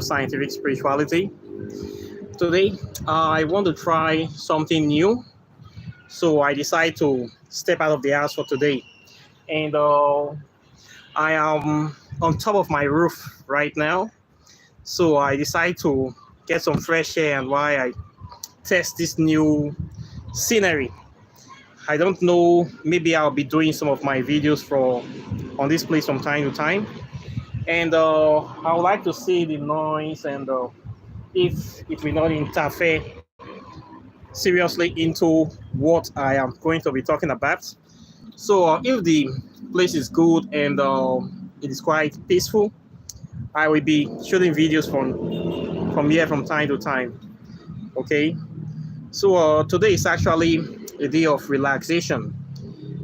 scientific spirituality. Today, I want to try something new, so I decide to step out of the house for today. And I am on top of my roof right now, so I decide to get some fresh air and while I test this new scenery. I don't know, maybe I'll be doing some of my videos on this place from time to time. And I would like to see the noise and if it will not interfere seriously into what I am going to be talking about. So if the place is good and it is quite peaceful, I will be shooting videos from here from time to time. Okay. So today is actually a day of relaxation,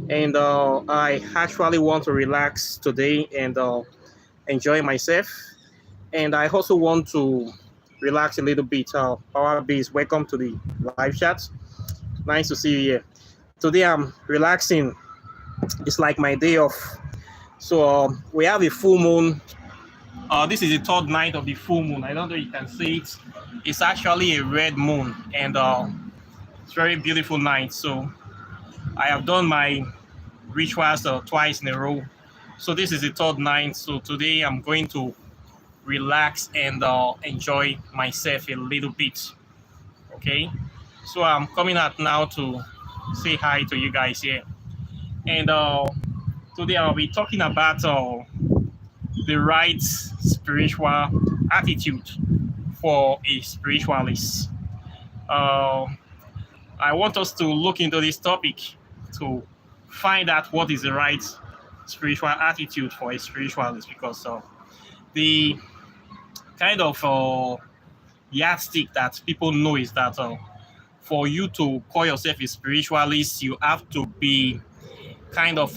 and I actually want to relax today and enjoy myself. And I also want to relax a little bit. Power Base, welcome to the live chat. Nice to see you here. Today I'm relaxing. It's like my day off. So we have a full moon. This is the third night of the full moon. I don't know if you can see it. It's actually a red moon, and it's very beautiful night. So I have done my rituals twice in a row. So this is the third night. So today I'm going to relax and enjoy myself a little bit. Okay. So I'm coming out now to say hi to you guys here. And today I'll be talking about the right spiritual attitude for a spiritualist. I want us to look into this topic to find out what is the right spiritual attitude for a spiritualist, because the kind of yardstick that people know is that for you to call yourself a spiritualist, you have to be kind of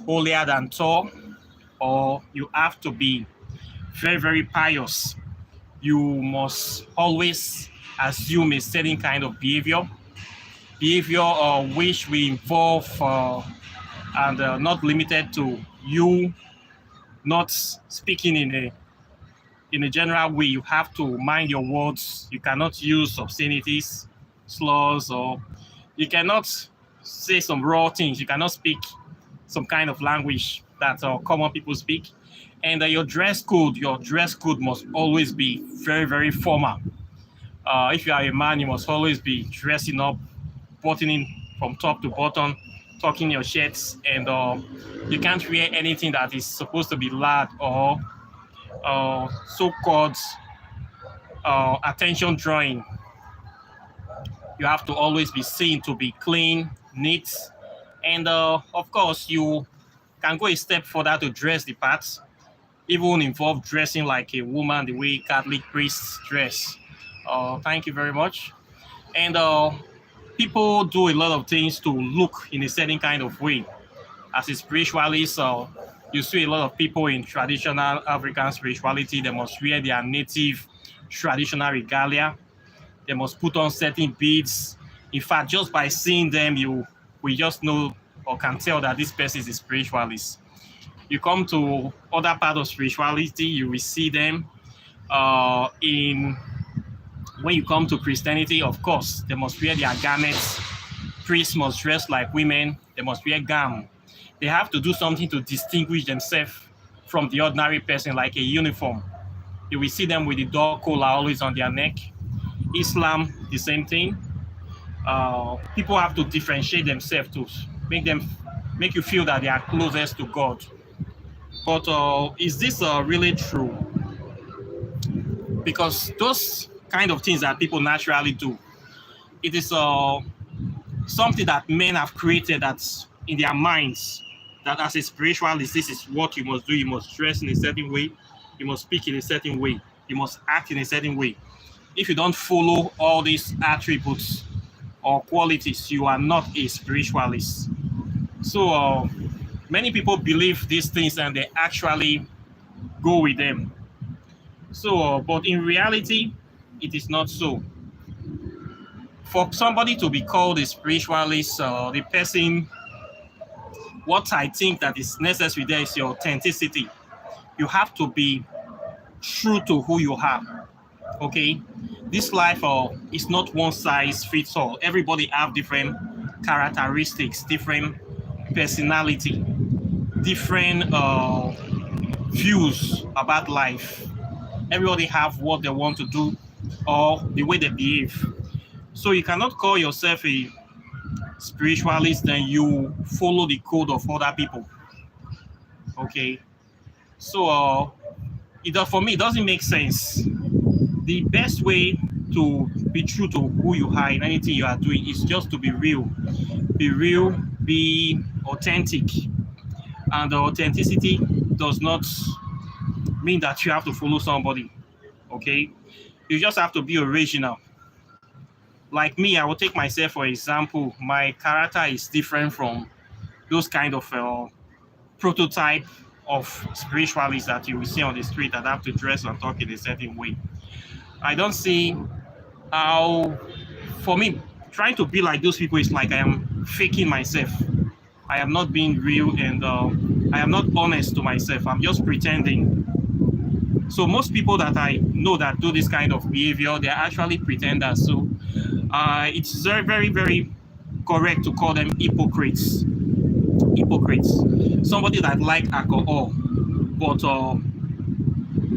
holier than thou, or you have to be very, very pious. You must always assume a certain kind of behavior which will involve and not limited to you not speaking in a general way. You have to mind your words. You cannot use obscenities, slurs, or you cannot say some raw things. You cannot speak some kind of language that common people speak. And your dress code must always be very, very formal. If you are a man, you must always be dressing up, buttoning from top to bottom, tucking your shirts, and you can't wear anything that is supposed to be loud or so-called attention drawing. You have to always be seen to be clean, neat, and of course, you can go a step further to dress the part, even involve dressing like a woman the way Catholic priests dress. Thank you very much. And people do a lot of things to look in a certain kind of way. As a spiritualist, you see a lot of people in traditional African spirituality. They must wear their native traditional regalia. They must put on certain beads. In fact, just by seeing them, we just know or can tell that this person is a spiritualist. You come to other part of spirituality, you will see them when you come to Christianity. Of course, they must wear their garments. Priests must dress like women. They must wear gown. They have to do something to distinguish themselves from the ordinary person, like a uniform. You will see them with the dog collar always on their neck. Islam, the same thing. People have to differentiate themselves to make you feel that they are closest to God. But is this really true? Because those kind of things that people naturally do, it is something that men have created that's in their minds, that as a spiritualist, this is what you must do. You must dress in a certain way. You must speak in a certain way. You must act in a certain way. If you don't follow all these attributes or qualities, you are not a spiritualist. So many people believe these things and they actually go with them. So, but in reality, it is not so. For somebody to be called a spiritualist, the person, what I think that is necessary there is your authenticity. You have to be true to who you are. Okay, this life is not one size fits all. Everybody have different characteristics, different personality, different views about life. Everybody have what they want to do or the way they behave. So you cannot call yourself a spiritualist and you follow the code of other people. Okay, so for me it doesn't make sense. The best way to be true to who you are in anything you are doing is just to be real. Be real, be authentic. And authenticity does not mean that you have to follow somebody. Okay, you just have to be original. Like me, I will take myself for example. My character is different from those kind of prototype of spiritualists that you will see on the street that have to dress and talk in a certain way. I don't see how, for me, trying to be like those people is like I am faking myself. I am not being real, and I am not honest to myself. I'm just pretending. So most people that I know that do this kind of behavior, they're actually pretenders. So it's very, very, very correct to call them hypocrites. Hypocrites. Somebody that like alcohol, but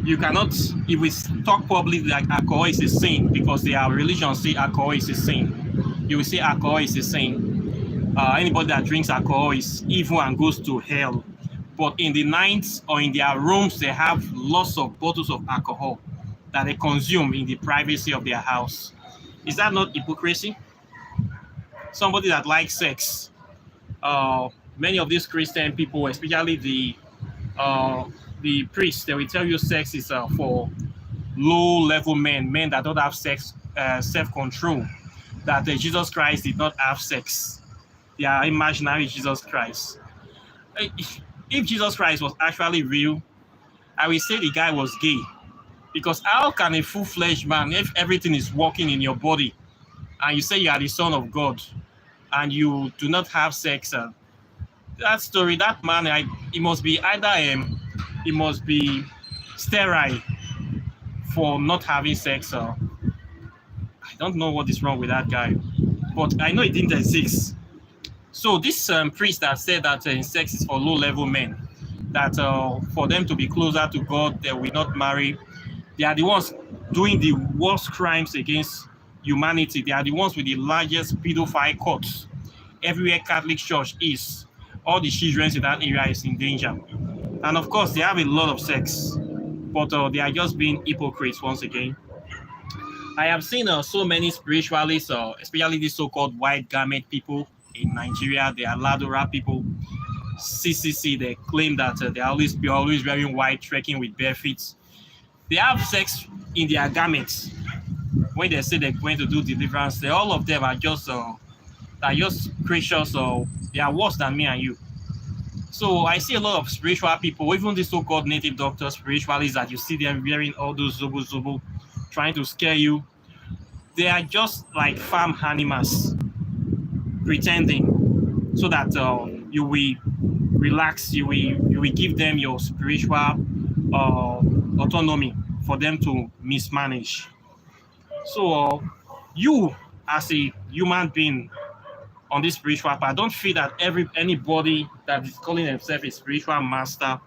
you cannot, if we talk publicly like alcohol is a sin because their religion say alcohol is a sin, you will say alcohol is a sin. Anybody that drinks alcohol is evil and goes to hell. But in the nights or in their rooms, they have lots of bottles of alcohol that they consume in the privacy of their house. Is that not hypocrisy? Somebody that likes sex. Many of these Christian people, especially the priests, they will tell you sex is for low-level men that don't have self-control. That Jesus Christ did not have sex. They are imaginary Jesus Christ. If Jesus Christ was actually real, I will say the guy was gay. Because how can a full-fledged man, if everything is working in your body, and you say you are the Son of God, and you do not have sex, that story, that man, it must be either he must be sterile for not having sex. I don't know what is wrong with that guy, but I know it didn't exist. So this priest that said that sex is for low-level men, that for them to be closer to God, they will not marry. They are the ones doing the worst crimes against humanity. They are the ones with the largest pedophile courts. Everywhere Catholic Church is, all the children in that area is in danger. And of course, they have a lot of sex, but they are just being hypocrites once again. I have seen so many spiritualists, especially these so-called white garment people in Nigeria. They are Ladora people. CCC, they claim that they are always wearing white, trekking with bare feet. They have sex in their garments. When they say they're going to do deliverance, all of them are just creatures, they are worse than me and you. So I see a lot of spiritual people, even the so-called native doctors, spiritualists, that you see them wearing all those zubu, trying to scare you. They are just like farm animals, pretending, so that you will relax, you will give them your spiritual autonomy for them to mismanage. So you, as a human being on this spiritual path, don't feel that anybody that is calling themselves a spiritual master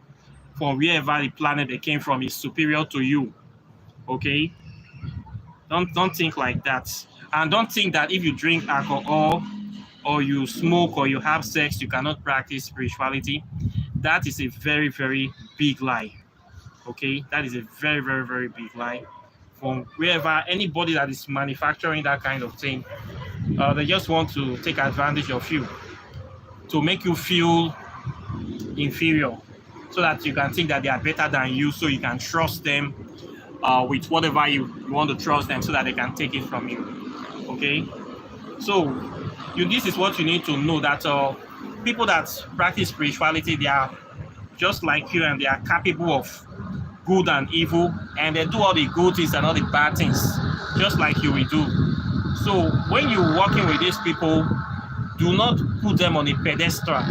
from wherever the planet they came from is superior to you. Okay? Don't think like that. And don't think that if you drink alcohol or you smoke or you have sex, you cannot practice spirituality. That is a very, very big lie. Okay? That is a very, very, very big lie. From wherever anybody that is manufacturing that kind of thing, they just want to take advantage of you to make you feel inferior, so that you can think that they are better than you, so you can trust them with whatever you want to trust them, so that they can take it from you. Okay, so this is what you need to know, that people that practice spirituality, they are just like you, and they are capable of good and evil, and they do all the good things and all the bad things just like you will do. So when you're working with these people, do not put them on a pedestal.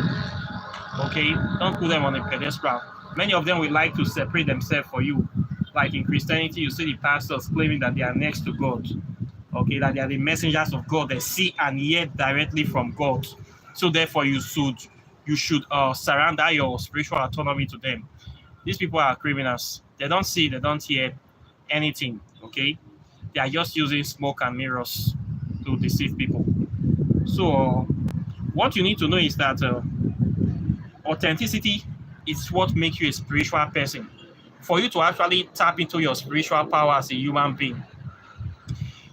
Okay, don't put them on a pedestal. Many of them will like to separate themselves for you. Like in Christianity, you see the pastors claiming that they are next to God. Okay, that they are the messengers of God. They see and hear directly from God. So therefore, you should surrender your spiritual autonomy to them. These people are criminals. They don't see, they don't hear anything. Okay, they are just using smoke and mirrors to deceive people. So what you need to know is that authenticity is what makes you a spiritual person. For you to actually tap into your spiritual power as a human being,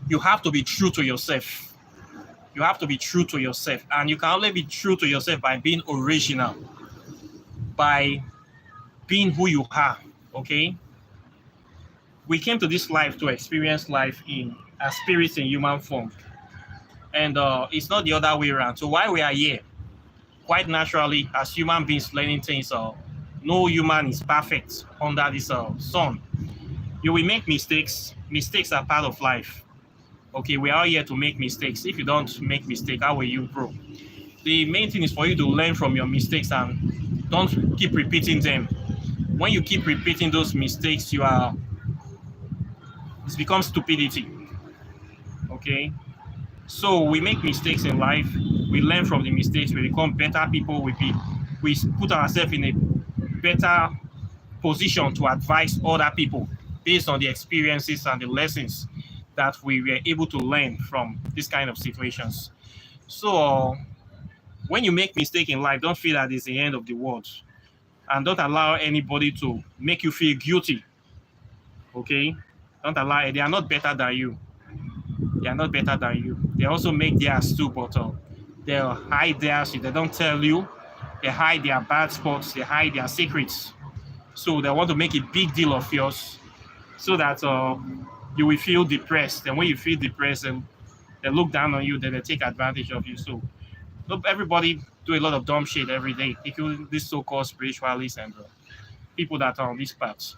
you have to be true to yourself. You have to be true to yourself. And you can only be true to yourself by being original, by being who you are. Okay? We came to this life to experience life in as spirits in human form. And it's not the other way around. So while we are here, quite naturally, as human beings learning things, no human is perfect under this sun. You will make mistakes. Mistakes are part of life. Okay, we are here to make mistakes. If you don't make mistakes, how will you grow? The main thing is for you to learn from your mistakes and don't keep repeating them. When you keep repeating those mistakes, it becomes stupidity. Okay, so we make mistakes in life. We learn from the mistakes. We become better people. We put ourselves in a better position to advise other people based on the experiences and the lessons that we were able to learn from this kind of situations. So when you make mistake in life, don't feel that it's the end of the world, and don't allow anybody to make you feel guilty. Okay, don't allow it. They are not better than you. They are not better than you. They also make theirs too, but they'll hide theirs. They don't tell you. They hide their bad spots. They hide their secrets. So they want to make a big deal of yours, so that you will feel depressed. And when you feel depressed, and they look down on you, then they take advantage of you. So everybody do a lot of dumb shit every day, including these so-called spiritualists and people that are on this path.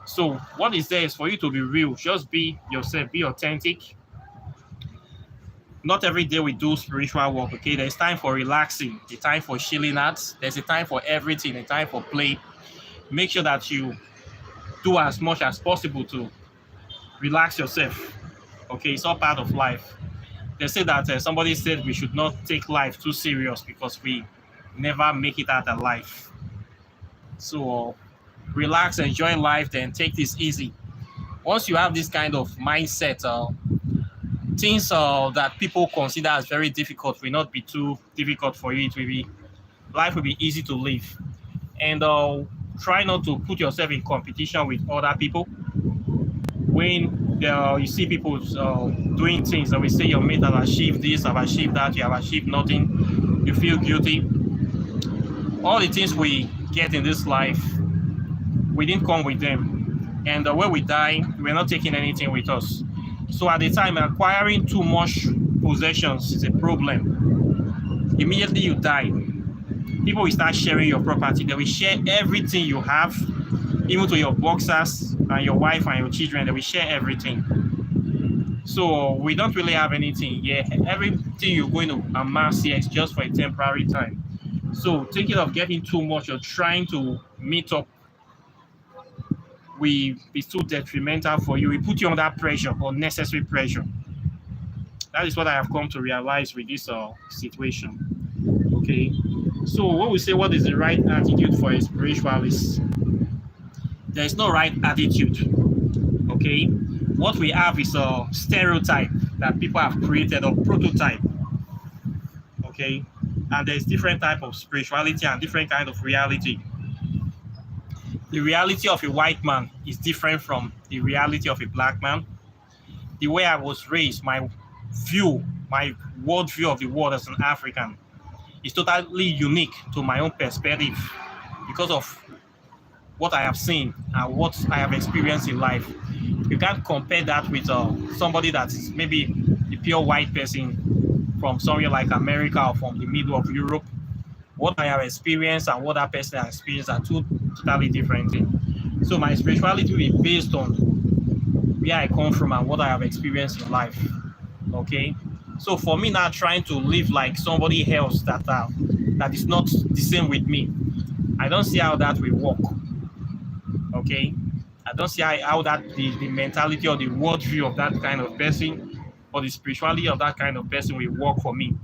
So what is there is for you to be real. Just be yourself. Be authentic. Not every day we do spiritual work. Okay, there's time for relaxing, a time for chilling out. There's a time for everything, a time for play. Make sure that you do as much as possible to relax yourself. Okay, it's all part of life. They say that somebody said we should not take life too serious because we never make it out alive. So relax, enjoy life, then take this easy. Once you have this kind of mindset, things that people consider as very difficult will not be too difficult for you. Life will be easy to live. And try not to put yourself in competition with other people. When you see people doing things that we say your mate have achieved this, have achieved that, you have achieved nothing, you feel guilty. All the things we get in this life, we didn't come with them. And when we die, we're not taking anything with us. So at the time, acquiring too much possessions is a problem. Immediately you die, people will start sharing your property. They will share everything you have, even to your boxers and your wife and your children. They will share everything. So we don't really have anything here. Everything you're going to amass here is just for a temporary time. So thinking of getting too much or trying to meet up will be too detrimental for you. It put you under pressure, unnecessary pressure. That is what I have come to realize with this situation. Okay. So when we say what is the right attitude for a spiritualist, there is no right attitude. Okay. What we have is a stereotype that people have created, or prototype. Okay. And there's different type of spirituality and different kind of reality. The reality of a white man is different from the reality of a black man. The way I was raised, my worldview of the world as an African is totally unique to my own perspective because of what I have seen and what I have experienced in life. You can't compare that with somebody that is maybe a pure white person from somewhere like America or from the middle of Europe. What I have experienced and what that person has experienced are two totally different things. So my spirituality will be based on where I come from and what I have experienced in life. Okay, so for me now, trying to live like somebody else that is not the same with me, I don't see how that will work. Okay, I don't see how that the mentality or the worldview of that kind of person or the spirituality of that kind of person will work for me.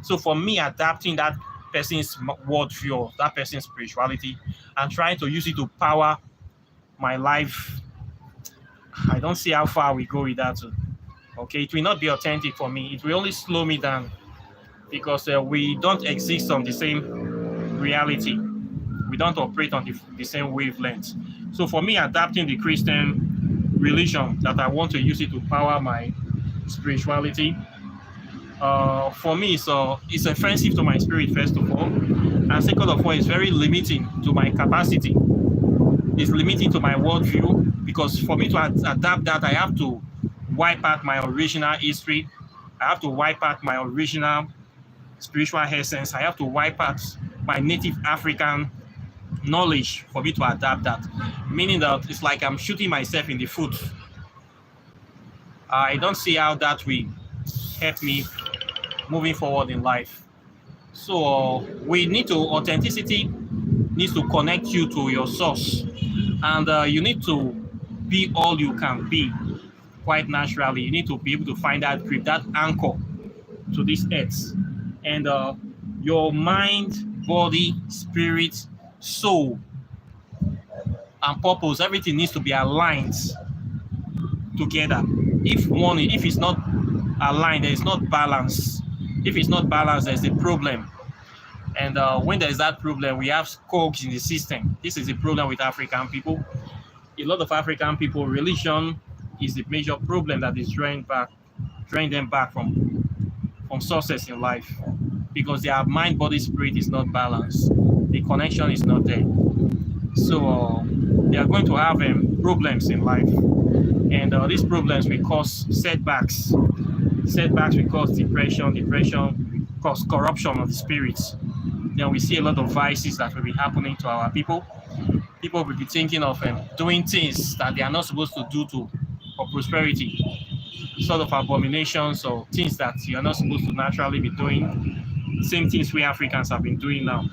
So for me, adapting that person's worldview or that person's spirituality and trying to use it to power my life, I don't see how far we go with that. Okay, it will not be authentic for me. It will only slow me down because we don't exist on the same reality. We don't operate on the same wavelength. So for me, adapting the Christian religion that I want to use it to power my spirituality, for me, it's offensive to my spirit, first of all. And second of all, it's very limiting to my capacity. It's limiting to my worldview because for me to adapt that, I have to wipe out my original history. I have to wipe out my original spiritual essence. I have to wipe out my native African knowledge for me to adapt that. Meaning that it's like I'm shooting myself in the foot. I don't see how that will help me moving forward in life. So we need to, authenticity needs to connect you to your source. And you need to be all you can be quite naturally. You need to be able to find that grip, that anchor to this earth. And your mind, body, spirit, soul, and purpose, everything needs to be aligned together. If it's not aligned, there is not balance. If it's not balanced, there's a problem. And when there's that problem, we have cogs in the system. This is the problem with African people. A lot of African people, religion is the major problem that is drawing them back from success in life, because their mind, body, spirit is not balanced. The connection is not there. So they are going to have problems in life, and these problems will cause setbacks. Setbacks will cause depression. Depression will cause corruption of the spirits. Then we see a lot of vices that will be happening to our people. People will be thinking of doing things that they are not supposed to do for prosperity, sort of abominations or things that you are not supposed to naturally be doing. Same things we Africans have been doing now.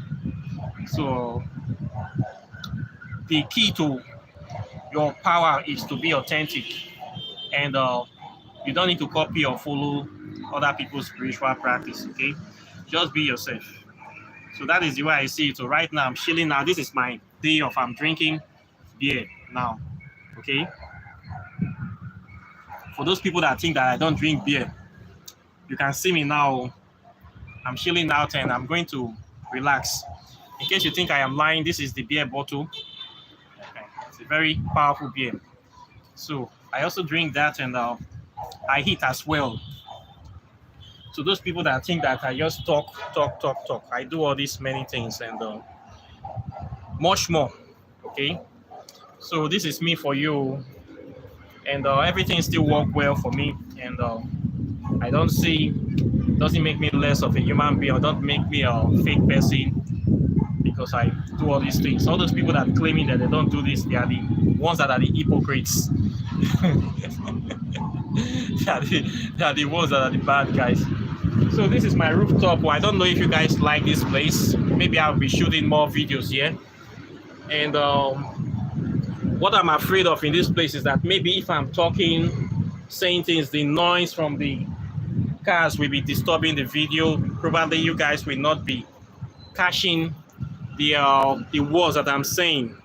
So the key to your power is to be authentic, and you don't need to copy or follow other people's spiritual practice. Okay, just be yourself. So that is the way I see it. So right now I'm chilling. Now this is my day off. I'm drinking beer now. Okay. For those people that think that I don't drink beer, you can see me now. I'm chilling out and I'm going to relax. In case you think I am lying, this is the beer bottle. It's a very powerful beer. So I also drink that, and I eat as well. So those people that think that I just talk, I do all these many things and much more. Okay. So this is me for you, and everything still work well for me, and I don't see, doesn't make me less of a human being, or don't make me a fake person because I do all these things. All those people that claiming that they don't do this, they are the ones that are the hypocrites. they are the ones that are the bad guys. So this is my rooftop. Well, I don't know if you guys like this place. Maybe I'll be shooting more videos here. And what I'm afraid of in this place is that maybe if I'm talking, saying things, the noise from the cars will be disturbing the video. Probably you guys will not be catching the words that I'm saying.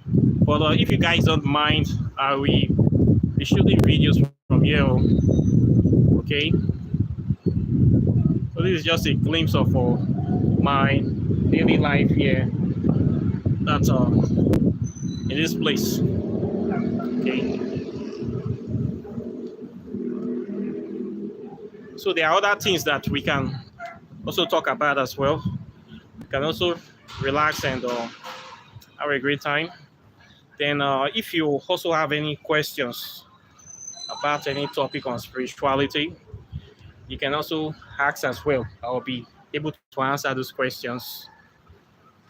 But if you guys don't mind, I will be shooting videos from here. Okay. So this is just a glimpse of my daily life here. That's in this place. Okay. So there are other things that we can also talk about as well. We can also relax and have a great time. Then if you also have any questions about any topic on spirituality, you can also ask as well. I'll be able to answer those questions.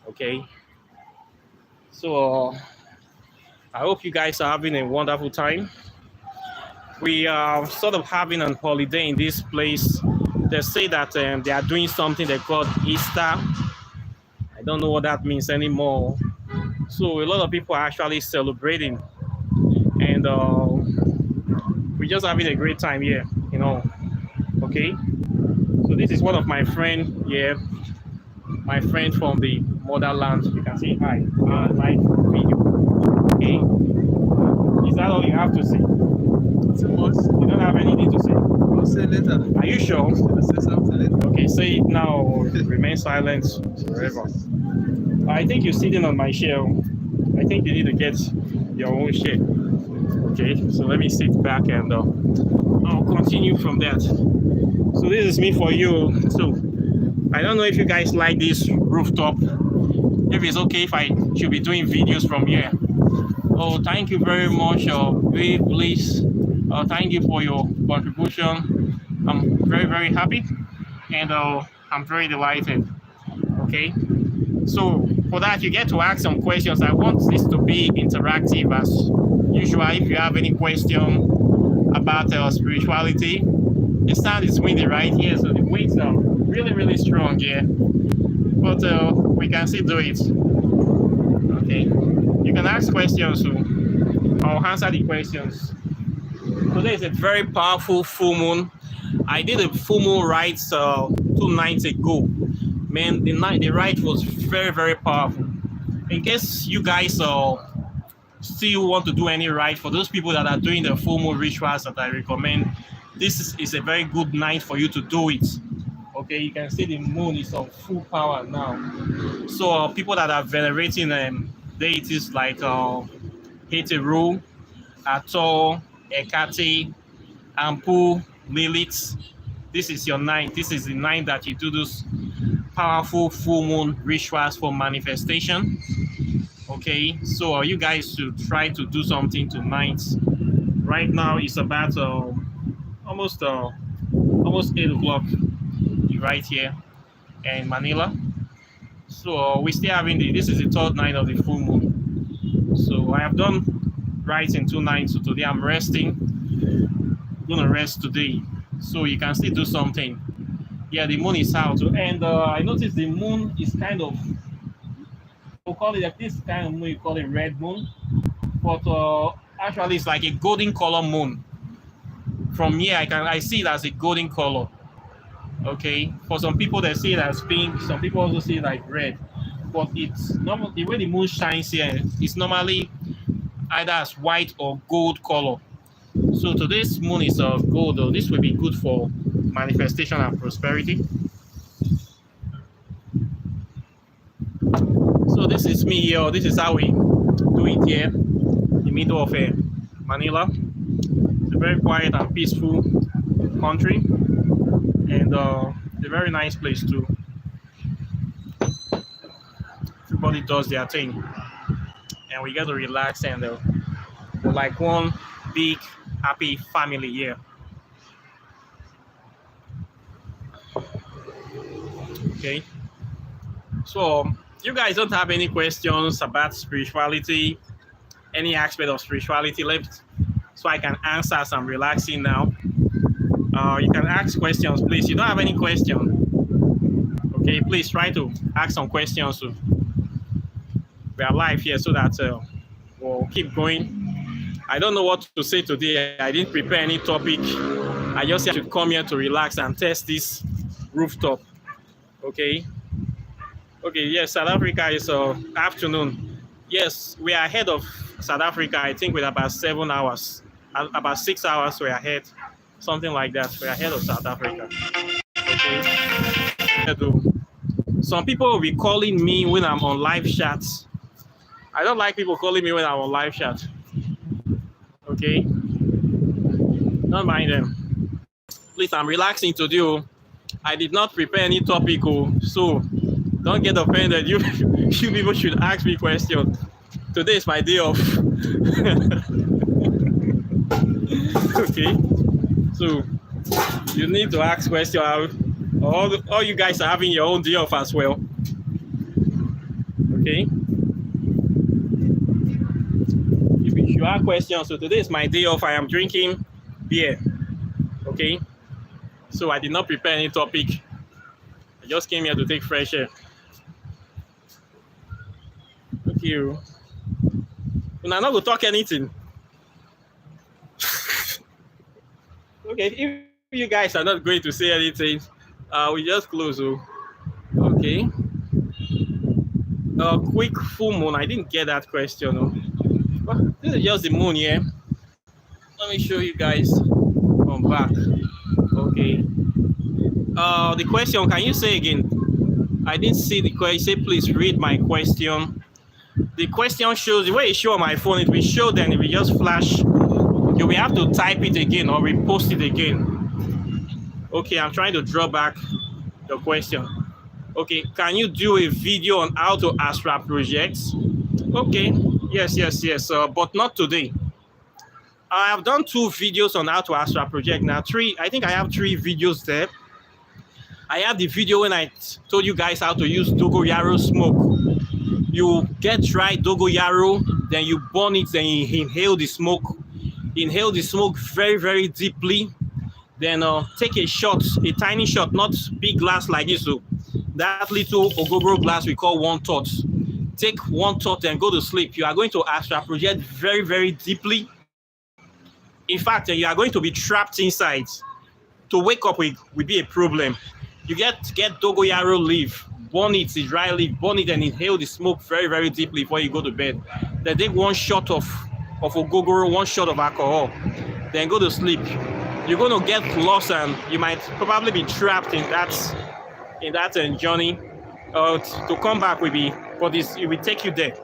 Okay. So I hope you guys are having a wonderful time. We are sort of having a holiday in this place. They say that they are doing something they call Easter. I don't know what that means anymore. So a lot of people are actually celebrating and we're just having a great time here, you know. Okay, so this is one of my friend here, my friend from the motherland. You can say hi, live video. Okay, is that all you have to say? You don't have anything to say? I'll say later. Are you sure? I'll say something later. Okay, say it now or remain silent forever. I think you're sitting on my chair. I think you need to get your own chair. Okay, so let me sit back and I'll continue from that. So this is me for you. So I don't know if you guys like this rooftop. If it's okay if I should be doing videos from here. Oh, thank you very much, Babe Bliss. Thank you for your contribution. I'm very, very happy, and I'm very delighted. Okay, so for that you get to ask some questions. I want this to be interactive as usual. If you have any question about spirituality, the sound is windy right here, so the winds are really, really strong here. But we can still do it. Okay, you can ask questions, so I'll answer the questions. Today is a very powerful full moon. I did a full moon rite 2 nights ago. Man, the rite was very, very powerful. In case you guys still want to do any rite, for those people that are doing the full moon rituals that I recommend, this is a very good night for you to do it. Okay, you can see the moon is on full power now. So people that are venerating deities like Heteru, Ator, Hecate, Ampu, Lilith, this is your night. This is the night that you do those powerful full moon rituals for manifestation. Okay, so you guys should try to do something tonight. Right now it's about almost 8 o'clock right here in Manila. So we're still having this is the 3rd night of the full moon. So I have done rites in 2 nights. So today I'm resting. I'm gonna rest today. So you can still do something. Yeah, the moon is out, and I noticed the moon is kind of, we'll call it like this kind of moon, you call it red moon, but actually it's like a golden color moon. From here I see it as a golden color. Okay, for some people they see it as pink, some people also see it like red, but it's normal. The way the moon shines here is normally either as white or gold color. So today's moon is gold, though. This will be good for manifestation and prosperity. So this is me here. This is how we do it here in the middle of Manila. It's a very quiet and peaceful country, and a very nice place too. Everybody does their thing, and we get to relax, and we're like one big happy family here. Okay, so you guys don't have any questions about spirituality, any aspect of spirituality left, so I can answer as I'm relaxing now. You can ask questions, please. You don't have any question? Okay, please try to ask some questions. So we are live here, so that we'll keep going. I don't know what to say today. I didn't prepare any topic. I just had to come here to relax and test this rooftop. Okay. Okay, yes, South Africa is afternoon. Yes, we are ahead of South Africa, I think, with about 7 hours. About 6 hours we're ahead. Something like that. We're ahead of South Africa. Okay. Some people will be calling me when I'm on live chats. I don't like people calling me when I'm on live chat. Okay. Don't mind them. Please, I'm relaxing today. I did not prepare any topic, so don't get offended. You people should ask me questions. Today is my day off. Okay. So you need to ask questions. All you guys are having your own day off as well. Okay. If you have questions, so today is my day off. I am drinking beer. Okay. So I did not prepare any topic. I just came here to take fresh air. Thank you. We're not going to talk anything. Okay, if you guys are not going to say anything, we just close. Oh. Okay. Quick full moon. I didn't get that question. Oh. Well, this is just the moon, yeah. Let me show you guys from back. Okay. The question, can you say again? I didn't see the question. Say, please read my question. The question shows, the way it shows on my phone, it will show, then it will just flash. You will have to type it again or repost it again. Okay, I'm trying to draw back the question. Okay, can you do a video on how to astral project? Okay, yes, but not today. I have done 2 videos on how to astral project. Now 3, I think I have 3 videos there. I have the video when I told you guys how to use dogoyaro smoke. You get dry dogoyaro, then you burn it, then you inhale the smoke. Inhale the smoke very, very deeply. Then take a shot, a tiny shot, not big glass like this. So that little ogogoro glass we call 1 tot. Take 1 tot and go to sleep. You are going to astral project very, very deeply. In fact, you are going to be trapped inside. To wake up will be a problem. You get dogoyaro leaf, burn it, the dry leaf, burn it and inhale the smoke very, very deeply before you go to bed. Then take 1 shot of ogogoro, 1 shot of alcohol. Then go to sleep. You're going to get lost and you might probably be trapped in that journey. To come back will be, but it will take you there.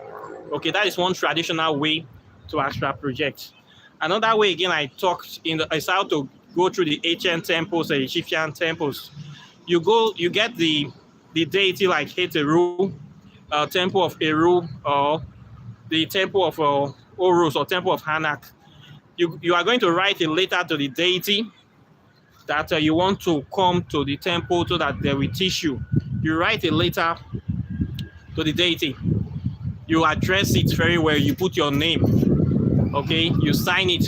Okay, that is one traditional way to astral project. Another way, again, I talked is how to go through the ancient temples, the Egyptian temples. You get the deity like Heteru, temple of Eru, or the temple of Horus, or temple of Hanak. You are going to write a letter to the deity that you want to come to the temple so that they will teach you. You write a letter to the deity. You address it very well. You put your name. Okay, you sign it.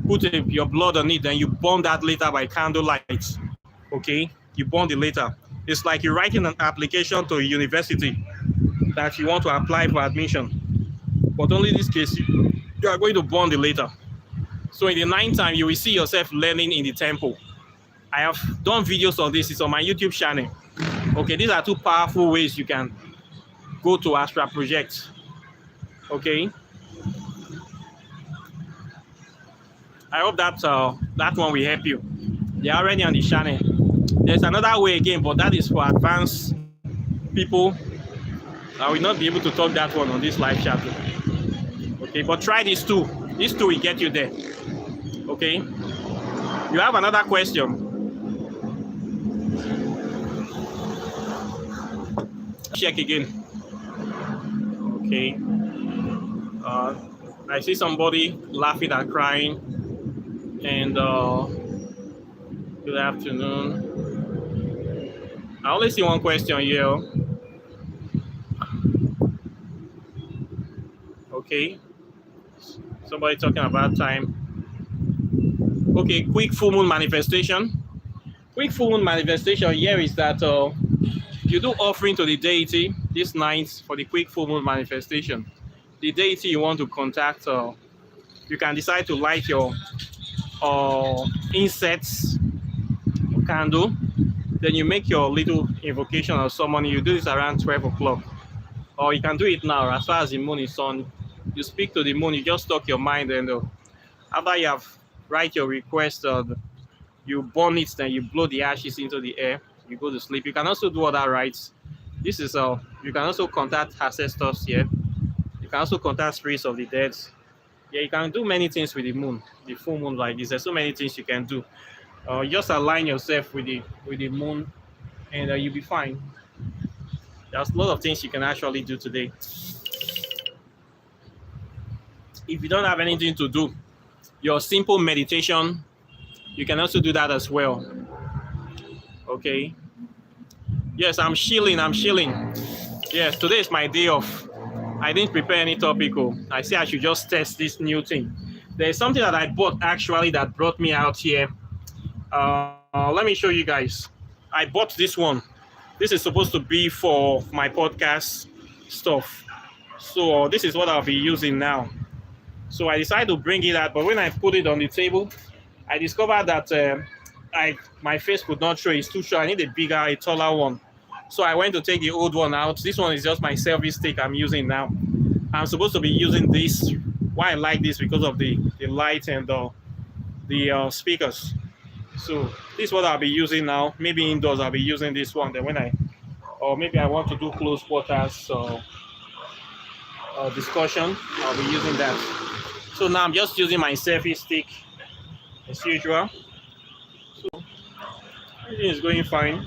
Put your blood on it. Then you burn that letter by candlelight. Okay, you burn the letter. It's like you're writing an application to a university that you want to apply for admission. But only in this case, you are going to burn the letter. So in the night time, you will see yourself learning in the temple. I have done videos on this. It's on my YouTube channel. Okay, these are 2 powerful ways you can go to astral project. Okay. I hope that one will help you. They're already on the channel. There's another way again, but that is for advanced people. I will not be able to talk that one on this live chat. Okay, but try these 2. These 2 will get you there. Okay. You have another question? Check again. Okay. I see somebody laughing and crying. And good afternoon. I only see one question here. Okay. Somebody talking about time. Okay, quick full moon manifestation. Quick full moon manifestation here is that you do offering to the deity this night for the quick full moon manifestation. The deity you want to contact, you can decide to light your incense candle. Then you make your little invocation or summon. You do this around 12 o'clock. Or you can do it now as far as the moon is on. You speak to the moon, you just talk your mind, and after you have write your request, you burn it, then you blow the ashes into the air, you go to sleep. You can also do other rites. This is you can also contact ancestors here. You can also contact spirits of the dead. Yeah, you can do many things with the moon, the full moon like this. There's so many things you can do. Just align yourself with the moon, and you'll be fine. There's a lot of things you can actually do today. If you don't have anything to do, your simple meditation, you can also do that as well. Okay. Yes, I'm chilling. Yes, today is my day off. I didn't prepare any topic. I say I should just test this new thing. There's something that I bought actually that brought me out here. Let me show you guys. I bought this one. This is supposed to be for my podcast stuff. So this is what I'll be using now. So I decided to bring it out, but when I put it on the table, I discovered that my face could not show. It's too short. I need a bigger, a taller one. So I went to take the old one out. This one is just my selfie stick I'm using now. I'm supposed to be using this. Why I like this because of the light and the speakers. So this is what I'll be using now. Maybe indoors I'll be using this one. Then or maybe I want to do close quarters discussion, I'll be using that. So now I'm just using my selfie stick as usual. So everything is going fine.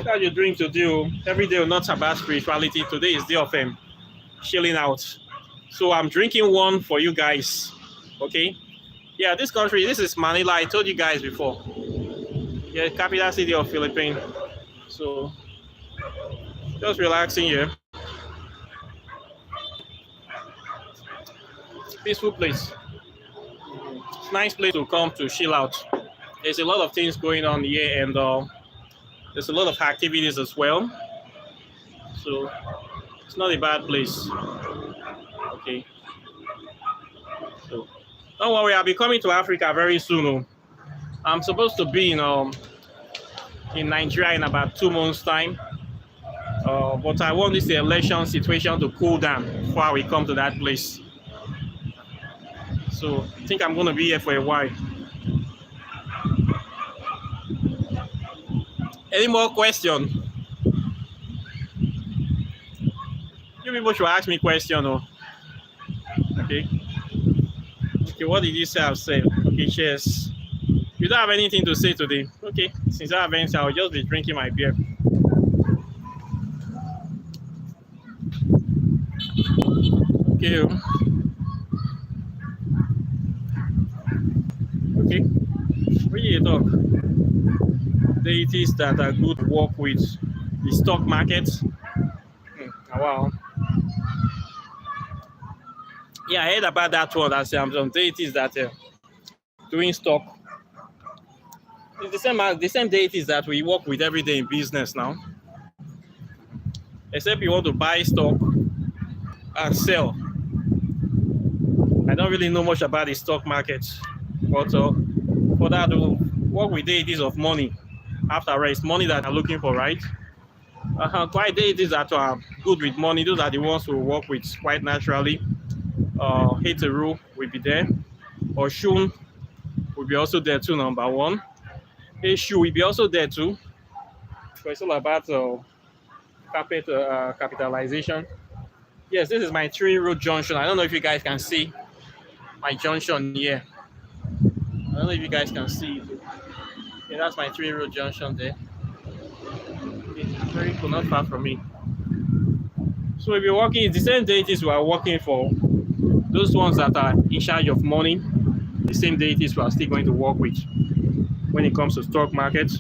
How you doing today? Every day not about spirituality. Today is day of chilling out. So I'm drinking one for you guys. Okay. Yeah, this country, this is Manila. I told you guys before. Yeah, capital city of Philippines. So just relaxing here. Peaceful place. It's a nice place to come to chill out. There's a lot of things going on here, and there's a lot of activities as well. So it's not a bad place. Okay. So don't worry, I'll be coming to Africa very soon. I'm supposed to be in Nigeria in about 2 months' time. But I want this election situation to cool down before we come to that place. So I think I'm going to be here for a while. Any more questions? You people should ask me questions. Okay. Okay, what did you say I've said? Okay, cheers. You don't have anything to say today. Okay, since I have anything, I'll just be drinking my beer. Okay. Okay. What do you talk? Deities that are good to work with the stock market. Wow. Yeah, I heard about that one. That some deities that doing stock. It's the same deities that we work with every day in business now. Except you want to buy stock and sell. I don't really know much about the stock market, but for that to work with deities of money, after all, it's money that I'm looking for, right? Quite deities that are good with money, those are the ones who work with quite naturally. Heteru will be there. Oshun will be also there too, number one. Eshu will be also there too. So it's all about capitalization. Yes, this is my 3-road junction. I don't know if you guys can see my junction here. I don't know if you guys can see it. Yeah, that's my 3-road junction there. It's very cool, not far from me. So if you're working, it's the same deities we are working for. Those ones that are in charge of money, the same deities we are still going to work with when it comes to stock market.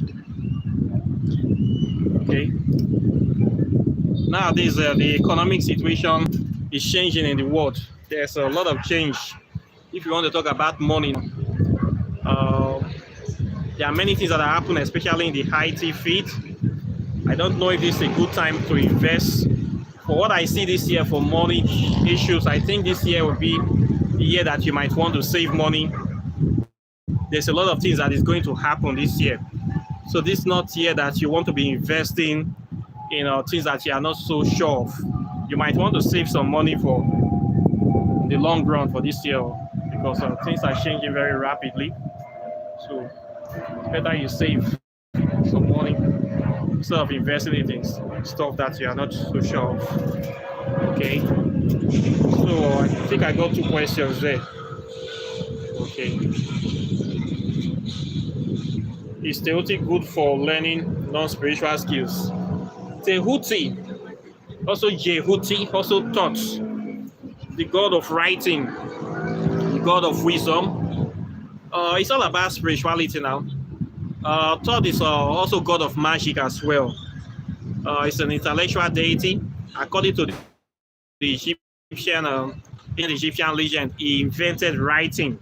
Okay. Nowadays, the economic situation is changing in the world. There's a lot of change. If you want to talk about money, there are many things that are happening, especially in the IT field. I don't know if this is a good time to invest. For what I see this year for money issues, I think this year will be the year that you might want to save money. There's a lot of things that is going to happen this year. So this is not year that you want to be investing in things that you are not so sure of. You might want to save some money for the long run for this year because things are changing very rapidly. So it's better you save some money instead of investing in stuff that you are not so sure of. Okay. So I think I got 2 questions there. Okay. Is Tehuti good for learning non-spiritual skills? Tehuti, also Jehuti, also thoughts, the god of writing, the god of wisdom. It's all about spirituality now. Thoth is also god of magic as well. It's an intellectual deity. According to the Egyptian legend, he invented writing.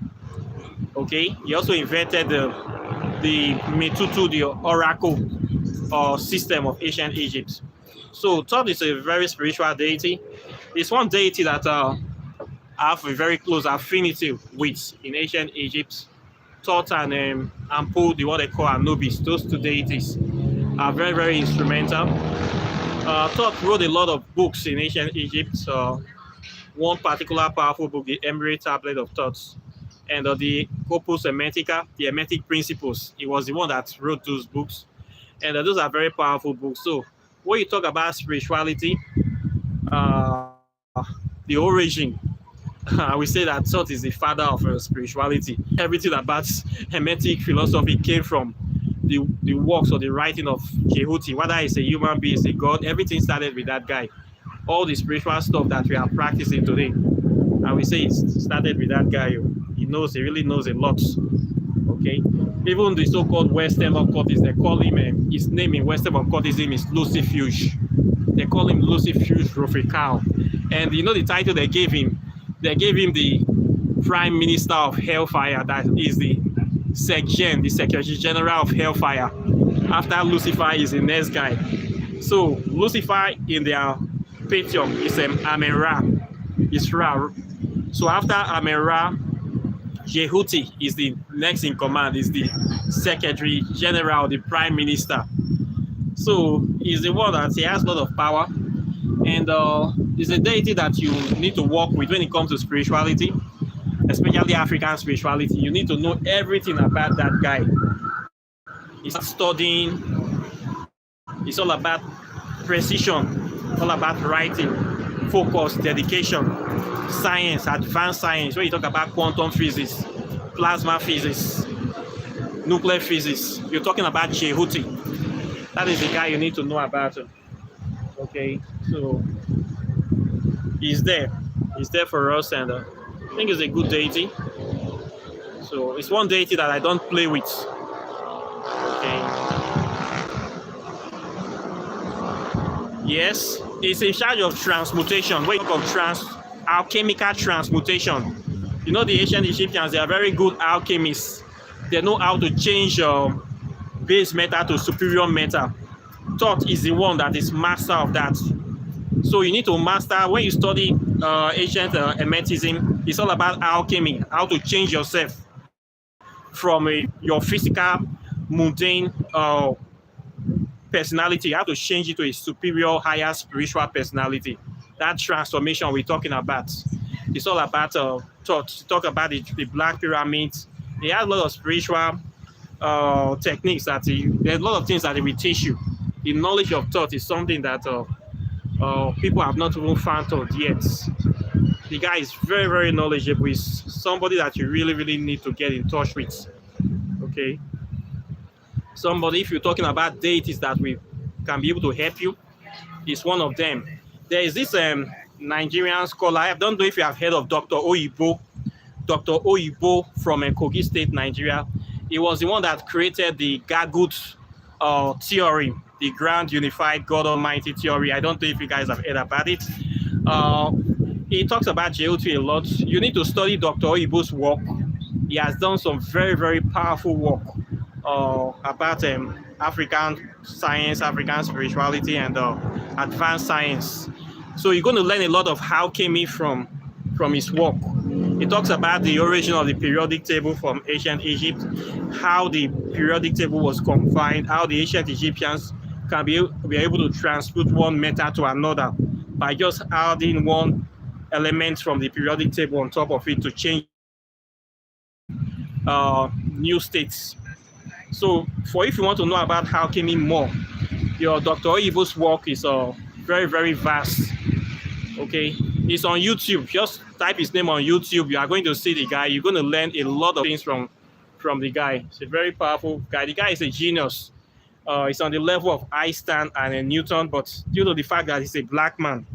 Okay, he also invented the Metutu, the oracle system of ancient Egypt. So Thoth is a very spiritual deity. It's one deity that have a very close affinity with in ancient Egypt. Thoth and Pu, the what they call Anubis, those two deities are very, very instrumental. Thoth wrote a lot of books in ancient Egypt. One particular powerful book, the Emery Tablet of Thoughts, and the Opus Hermetica, the Hermetic Principles. He was the one that wrote those books, and those are very powerful books. So when you talk about spirituality, the origin, I will say that Thoth is the father of spirituality. Everything about Hermetic philosophy came from the works or the writing of Jehuti, whether it's a human being, it's a god, everything started with that guy. All the spiritual stuff that we are practicing today, I will say it started with that guy. He really knows a lot. Okay, even the so-called Western occultists, they call him, his name in Western occultism is Lucifuge. They call him Lucifuge Rufikal. And the title they gave him the Prime Minister of Hellfire, that is the Secgen, the Secretary General of Hellfire. After Lucifer is the next guy. So Lucifer in their Patreon is Amen-Ra. It's Ra. So after Amen-Ra, Jehuti is the next in command, is the Secretary General, the Prime Minister. So he's the one that he has a lot of power, and is a deity that you need to work with when it comes to spirituality, especially African spirituality. You need to know everything about that guy. He's studying. It's all about precision, all about writing, focus, dedication, science, advanced science. When you talk about quantum physics, plasma physics, nuclear physics, you're talking about Jehuti. That is the guy you need to know about. Okay, so he's there. He's there for us, and I think he's a good deity. So it's one deity that I don't play with. Okay. Yes, it's in charge of transmutation. When you talk of alchemical transmutation, the ancient Egyptians, they are very good alchemists. They know how to change base metal to superior metal. Thoth is the one that is master of that. So you need to master, when you study ancient Hermetism, it's all about alchemy, how to change yourself from your physical, mundane personality, how to change it to a superior, higher spiritual personality. That transformation we're talking about. It's all about Thoth. Talk about the Black Pyramids. He has a lot of spiritual techniques that there's a lot of things that he will teach you. The knowledge of Thoth is something that people have not even found out yet. The guy is very, very knowledgeable. He's somebody that you really, really need to get in touch with. Okay. Somebody, if you're talking about deities that we can be able to help you, is one of them. There is this Nigerian scholar. I don't know if you have heard of Dr. Oyibo. Dr. Oyibo from Kogi State, Nigeria. He was the one that created the Gagut theory, the Grand Unified God Almighty theory. I don't know if you guys have heard about it. He talks about Jehuti a lot. You need to study Dr. Oyibo's work. He has done some very, very powerful work about African science, African spirituality, and advanced science. So you're going to learn a lot of alchemy from his work. He talks about the origin of the periodic table from ancient Egypt, how the periodic table was confined, how the ancient Egyptians can be able to transmute one metal to another by just adding one element from the periodic table on top of it to change new states. So if you want to know about alchemy more, your Dr. Oyibo's work is very, very vast. Okay, it's on YouTube. Just type his name on YouTube. You are going to see the guy. You're going to learn a lot of things from the guy. He's a very powerful guy. The guy is a genius. He's on the level of Einstein and Newton, but due to the fact that he's a black man,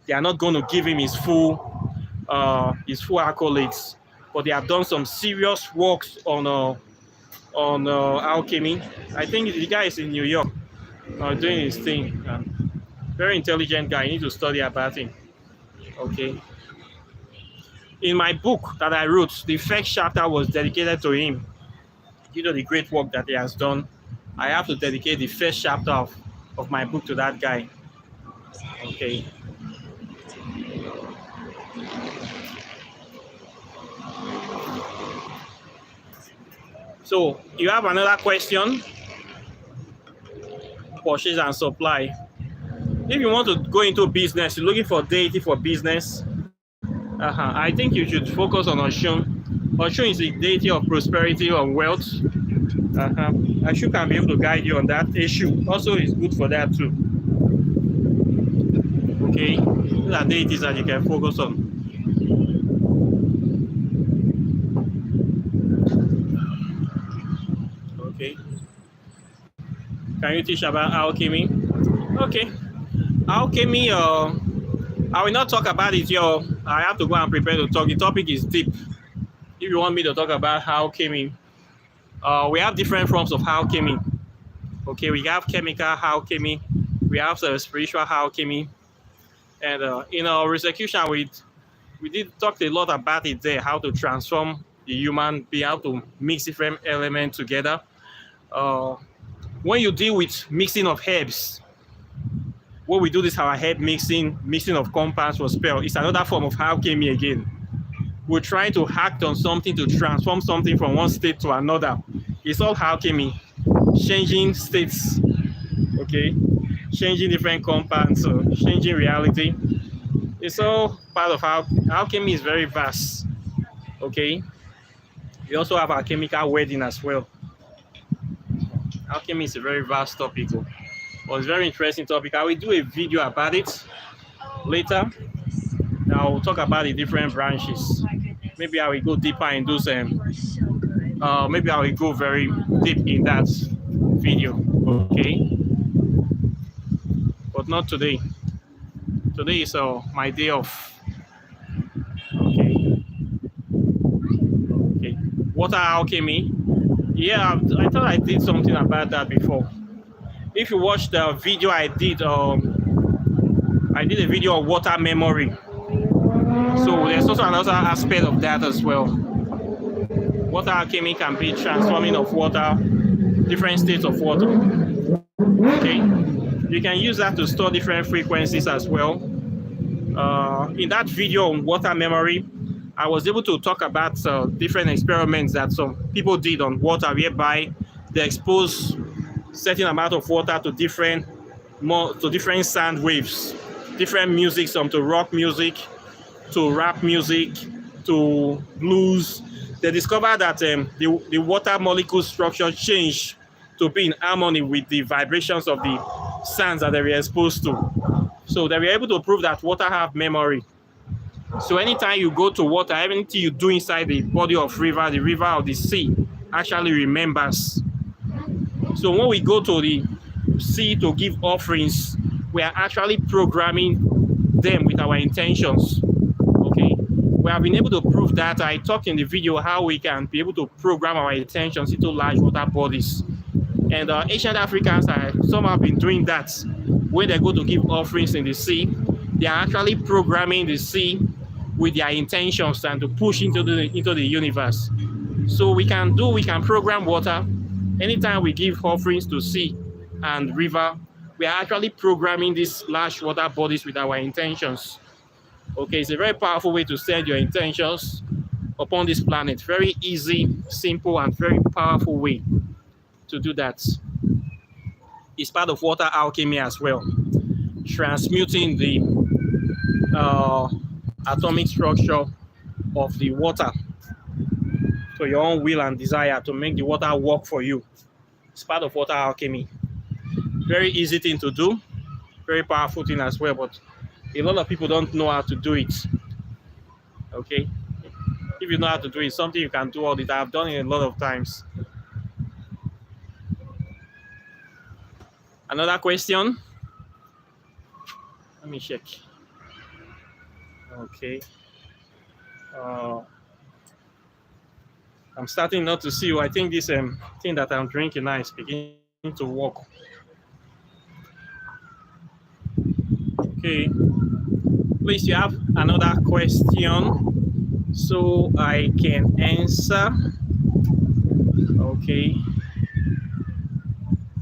they are not going to give him his full accolades. But they have done some serious works on alchemy. I think the guy is in New York doing his thing. Very intelligent guy. You need to study about him. Okay. In my book that I wrote, the first chapter was dedicated to him. The great work that he has done. I have to dedicate the first chapter of my book to that guy. Okay. So you have another question, purchase and supply. If you want to go into business, you're looking for deity for business, I think you should focus on Oshun. Oshun is the deity of prosperity or wealth. Oshun can be able to guide you on that issue. Also, it's good for that too. Okay, these are deities that you can focus on. Okay. Can you teach about alchemy? Okay. Alchemy, I will not talk about it here. I have to go and prepare to talk. The topic is deep. If you want me to talk about alchemy, we have different forms of alchemy. Okay, we have chemical alchemy, we have spiritual alchemy, and in our execution, we did talk a lot about it there, how to transform the human being, how to mix different elements together. When you deal with mixing of herbs, when we do this, our herb mixing of compounds for spell, it's another form of alchemy again. We're trying to act on something to transform something from one state to another. It's all alchemy, changing states, okay, changing different compounds, so changing reality. It's all part of alchemy is very vast, okay. We also have alchemical wedding as well. Alchemy is a very vast topic, but it's a very interesting topic. I will do a video about it later. Now we'll talk about the different branches. Maybe I will go deeper in those. Maybe I will go very deep in that video. Okay, but not today. Today is my day off. Okay. Okay. Water alchemy. Yeah, I thought I did something about that before. If you watch the video I did a video of water memory. So there's also another aspect of that as well. Water alchemy can be transforming of water, different states of water. Okay, you can use that to store different frequencies as well. In that video on water memory, I was able to talk about different experiments that some people did on water, whereby they expose certain amount of water to different sound waves, different music, some to rock music, to rap music, to blues. They discovered that the water molecule structure changed to be in harmony with the vibrations of the sounds that they were exposed to. So they were able to prove that water have memory. So anytime you go to water, anything you do inside the body of river, the river or the sea actually remembers. So when we go to the sea to give offerings, we are actually programming them with our intentions. Okay, we have been able to prove that. I talked in the video how we can be able to program our intentions into large water bodies. And ancient Africans some have been doing that. When they go to give offerings in the sea, they are actually programming the sea with their intentions and to push into the universe. So we can program water. Anytime we give offerings to sea and river, we are actually programming these large water bodies with our intentions. Okay, it's a very powerful way to send your intentions upon this planet. Very easy, simple, and very powerful way to do that. It's part of water alchemy as well. Transmuting the atomic structure of the water to your own will and desire to make the water work for you. It's part of water alchemy. Very easy thing to do, very powerful thing as well, but a lot of people don't know how to do it. Okay, if you know how to do it, something you can do all the time. I've done it a lot of times. Another question? Let me check. Okay. I'm starting not to see you. I think this thing that I'm drinking now is beginning to work. Okay. Please, you have another question so I can answer. Okay.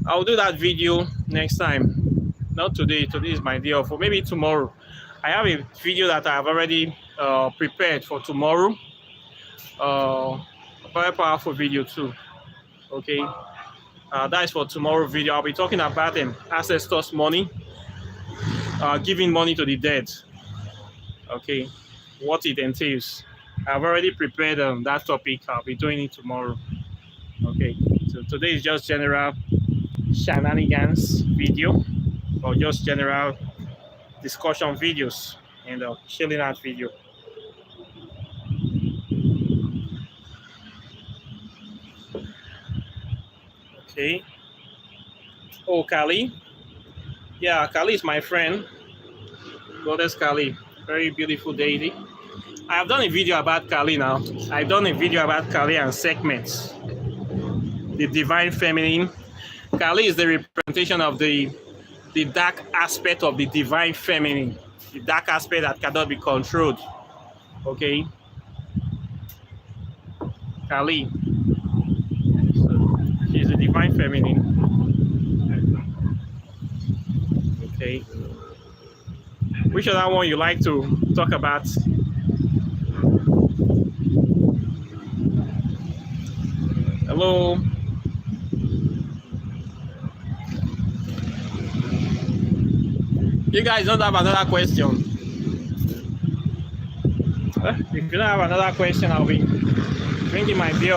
I'll do that video next time. Not today. Today is my day off. Or maybe tomorrow. I have a video that I have already prepared for tomorrow. A very powerful video too. Okay, that is for tomorrow video. I'll be talking about ancestors' money, giving money to the dead. Okay, what it entails. I've already prepared that topic. I'll be doing it tomorrow. Okay, so today is just general shenanigans video, or just general discussion videos and chilling out video. Okay. Oh, Kali. Yeah, Kali is my friend. Goddess Kali. Very beautiful deity. I have done a video about Kali now. I've done a video about Kali and segments. The divine feminine. Kali is the representation of the dark aspect of the divine feminine. The dark aspect that cannot be controlled. Okay. Kali. So she's the divine feminine. Okay. Which other one you like to talk about? Hello. You guys don't have another question? If you don't have another question, I'll be drinking my beer.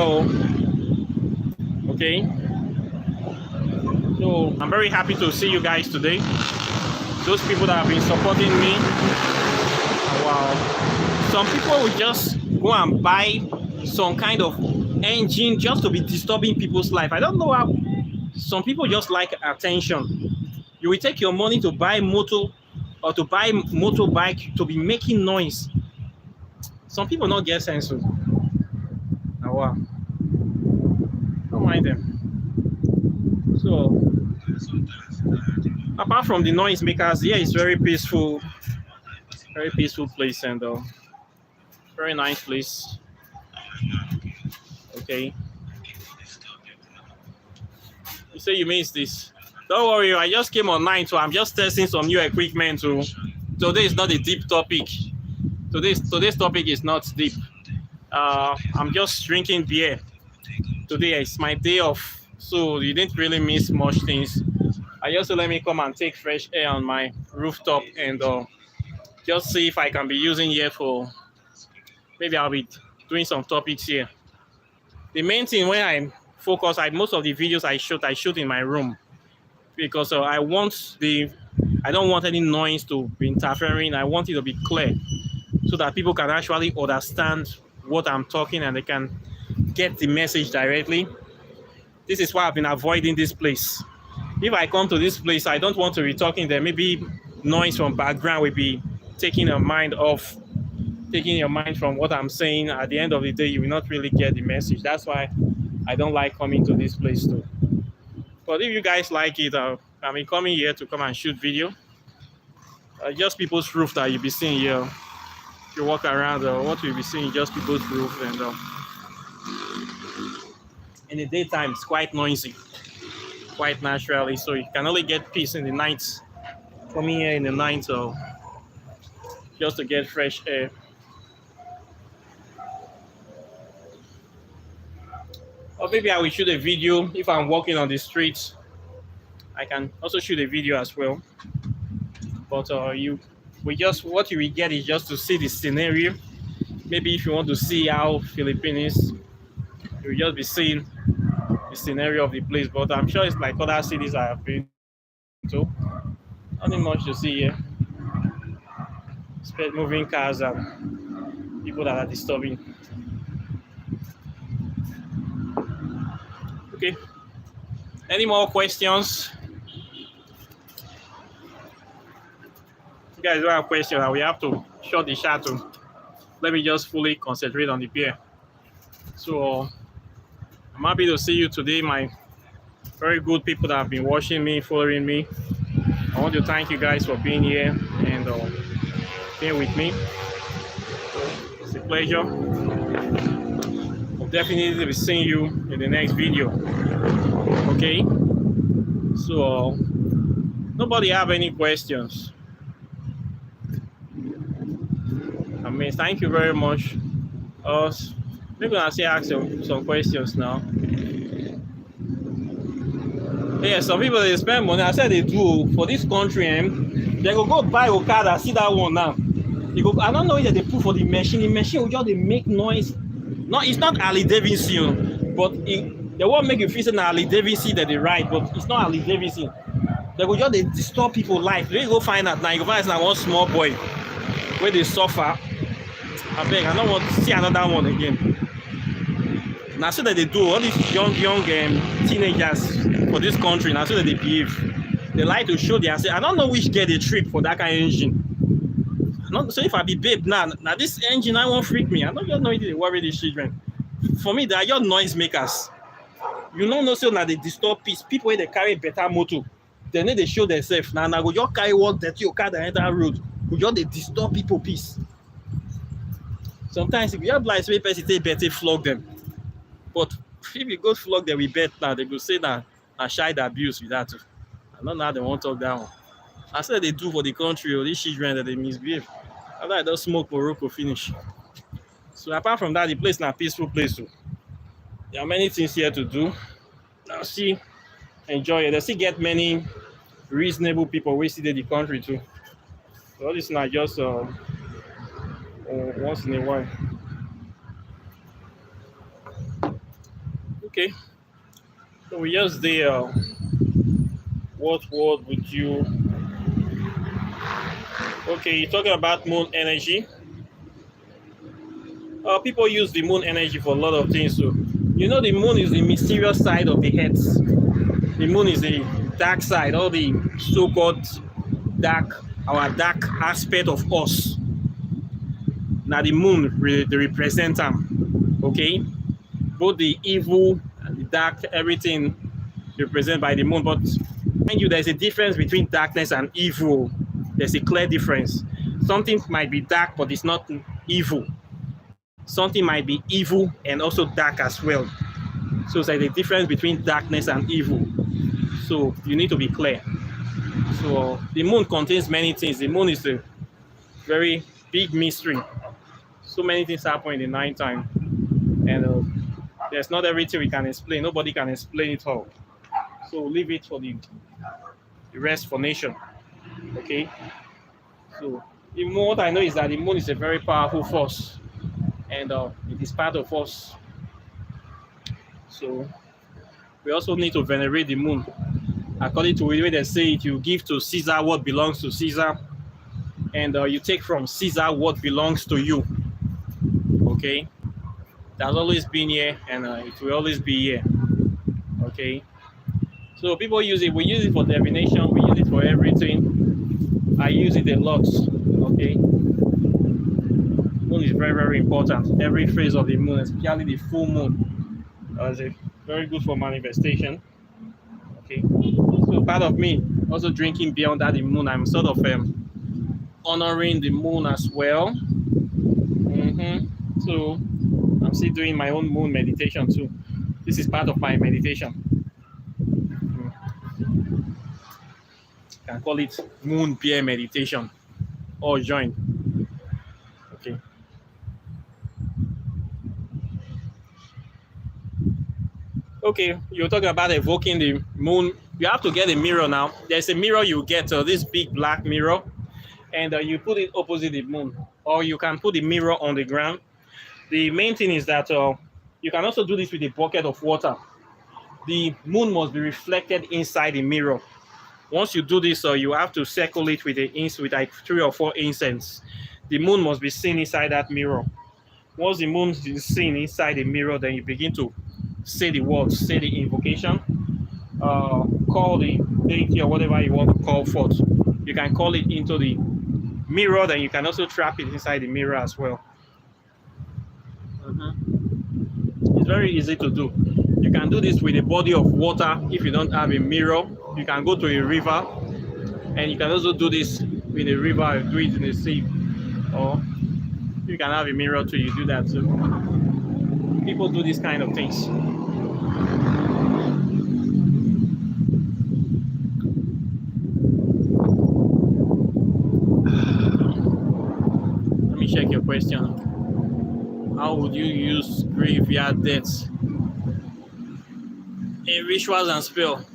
Okay. So I'm very happy to see you guys today. Those people that have been supporting me. Wow. Some people will just go and buy some kind of engine just to be disturbing people's life. I don't know how. Some people just like attention. You will take your money to buy motor or to buy motorbike to be making noise. Some people not get sense. Oh wow. Don't mind them. So apart from the noise makers, here is very peaceful place and very nice place. Okay. You say you missed this. Don't worry, I just came online, so I'm just testing some new equipment. So today is not a deep topic. Today's topic is not deep. I'm just drinking beer. Today is my day off, so you didn't really miss much things. I just let me come and take fresh air on my rooftop and just see if I can be using here for. Maybe I'll be doing some topics here. The main thing when I focus, most of the videos I shoot in my room because I don't want any noise to be interfering. I want it to be clear so that people can actually understand what I'm talking and they can get the message directly. This is why I've been avoiding this place. If I come to this place, I don't want to be talking there. Maybe noise from background will be taking your mind from what I'm saying. At the end of the day, you will not really get the message. That's why I don't like coming to this place too. But if you guys like it, I mean, coming here to come and shoot video. Just people's roof that you'll be seeing here. If you walk around, what you'll be seeing just people's roof, and in the daytime it's quite noisy, quite naturally. So you can only get peace in the night. Coming here in the night, so just to get fresh air. Or maybe I will shoot a video if I'm walking on the streets. I can also shoot a video as well. But what you will get is just to see the scenario. Maybe if you want to see how Philippines, you'll just be seeing the scenario of the place. But I'm sure it's like other cities I have been to. Nothing much to see here. Except moving cars and people that are disturbing. Okay. Any more questions? You guys don't have questions, we have to shut the chat. Let me just fully concentrate on the beer. So I'm happy to see you today, my very good people that have been watching me, following me. I want to thank you guys for being here and being with me. So it's a pleasure. I'll definitely be seeing you in the next video. Okay. So nobody have any questions? I mean, thank you very much. Maybe I'll say ask some questions now. Yeah, some people they spend money. I said they do for this country. They go buy Okada. See that one now. You go. I don't know if they put for the machine. The machine will just they make noise. No, it's not Harley Davidson, but they won't make you feel say Harley Davidson that they ride, but it's not Harley Davidson. They go just they disturb people life. You go find out now. You go find out one small boy where they suffer. I beg. I don't want to see another one again. Now so that they do all these young teenagers for this country. Now so that they behave. They like to show their. I don't know which get a trip for that kind of engine. Not so if I be babe now this engine I won't freak me. I don't just know if they worry these children. For me, they are your noise makers. You don't know so now they disturb peace. People where they carry better motor, they need to show themselves. Now go just carry what that your car that enter road. Go just they disturb people peace. Sometimes if you have like person take better flog them. But if you go flog them with bet now, they go say that child abuse with that too. I don't know how they want to talk down. I said they do for the country or these children that they misbehave. I like those smoke Morocco finish. So apart from that, the place is a peaceful place too. There are many things here to do. Now see, enjoy it. They still get many reasonable people we see the country too. So all this is not just once in a while. Okay. So we just there. What word would you? Okay, you're talking about moon energy. People use the moon energy for a lot of things. So, you know, the moon is the mysterious side of the earth. The moon is the dark side, all the so-called our dark aspect of us. Now, the moon, they represent them. Okay, both the evil and the dark, everything represented by the moon. But mind you, there's a difference between darkness and evil. There's a clear difference. Something might be dark, but it's not evil. Something might be evil and also dark as well. So it's like the difference between darkness and evil. So you need to be clear. So the moon contains many things. The moon is a very big mystery. So many things happen in the nighttime. And there's not everything we can explain. Nobody can explain it all. So leave it for the rest for nation. Okay, so what I know is that the moon is a very powerful force, and it is part of us. So we also need to venerate the moon. According to the way they say it, you give to Caesar what belongs to Caesar, and you take from Caesar what belongs to you. Okay, that's always been here, and it will always be here. Okay, so people use it. We use it for divination. We use it for everything. I use it a lot. Okay, moon is very, very important. Every phase of the moon, especially the full moon, is very good for manifestation. Okay, so part of me also drinking beer under the moon. I'm sort of honoring the moon as well. So I'm still doing my own moon meditation too. This is part of my meditation. Can call it moon beer meditation or join. Okay. Okay, you're talking about evoking the moon. You have to get a mirror now. There's a mirror you get, this big black mirror, and you put it opposite the moon, or you can put the mirror on the ground. The main thing is that you can also do this with a bucket of water. The moon must be reflected inside the mirror. Once you do this, you have to circle it with like 3 or 4 incense. The moon must be seen inside that mirror. Once the moon is seen inside the mirror, then you begin to say the words, say the invocation, call the deity or whatever you want to call forth. You can call it into the mirror, then you can also trap it inside the mirror as well. It's very easy to do. You can do this with a body of water. If you don't have a mirror, you can go to a river, and you can also do this with a river or do it in the sea. Or you can have a mirror too, you do that too. People do these kind of things. Let me check your question. How would you use graveyard deaths in rituals and spell?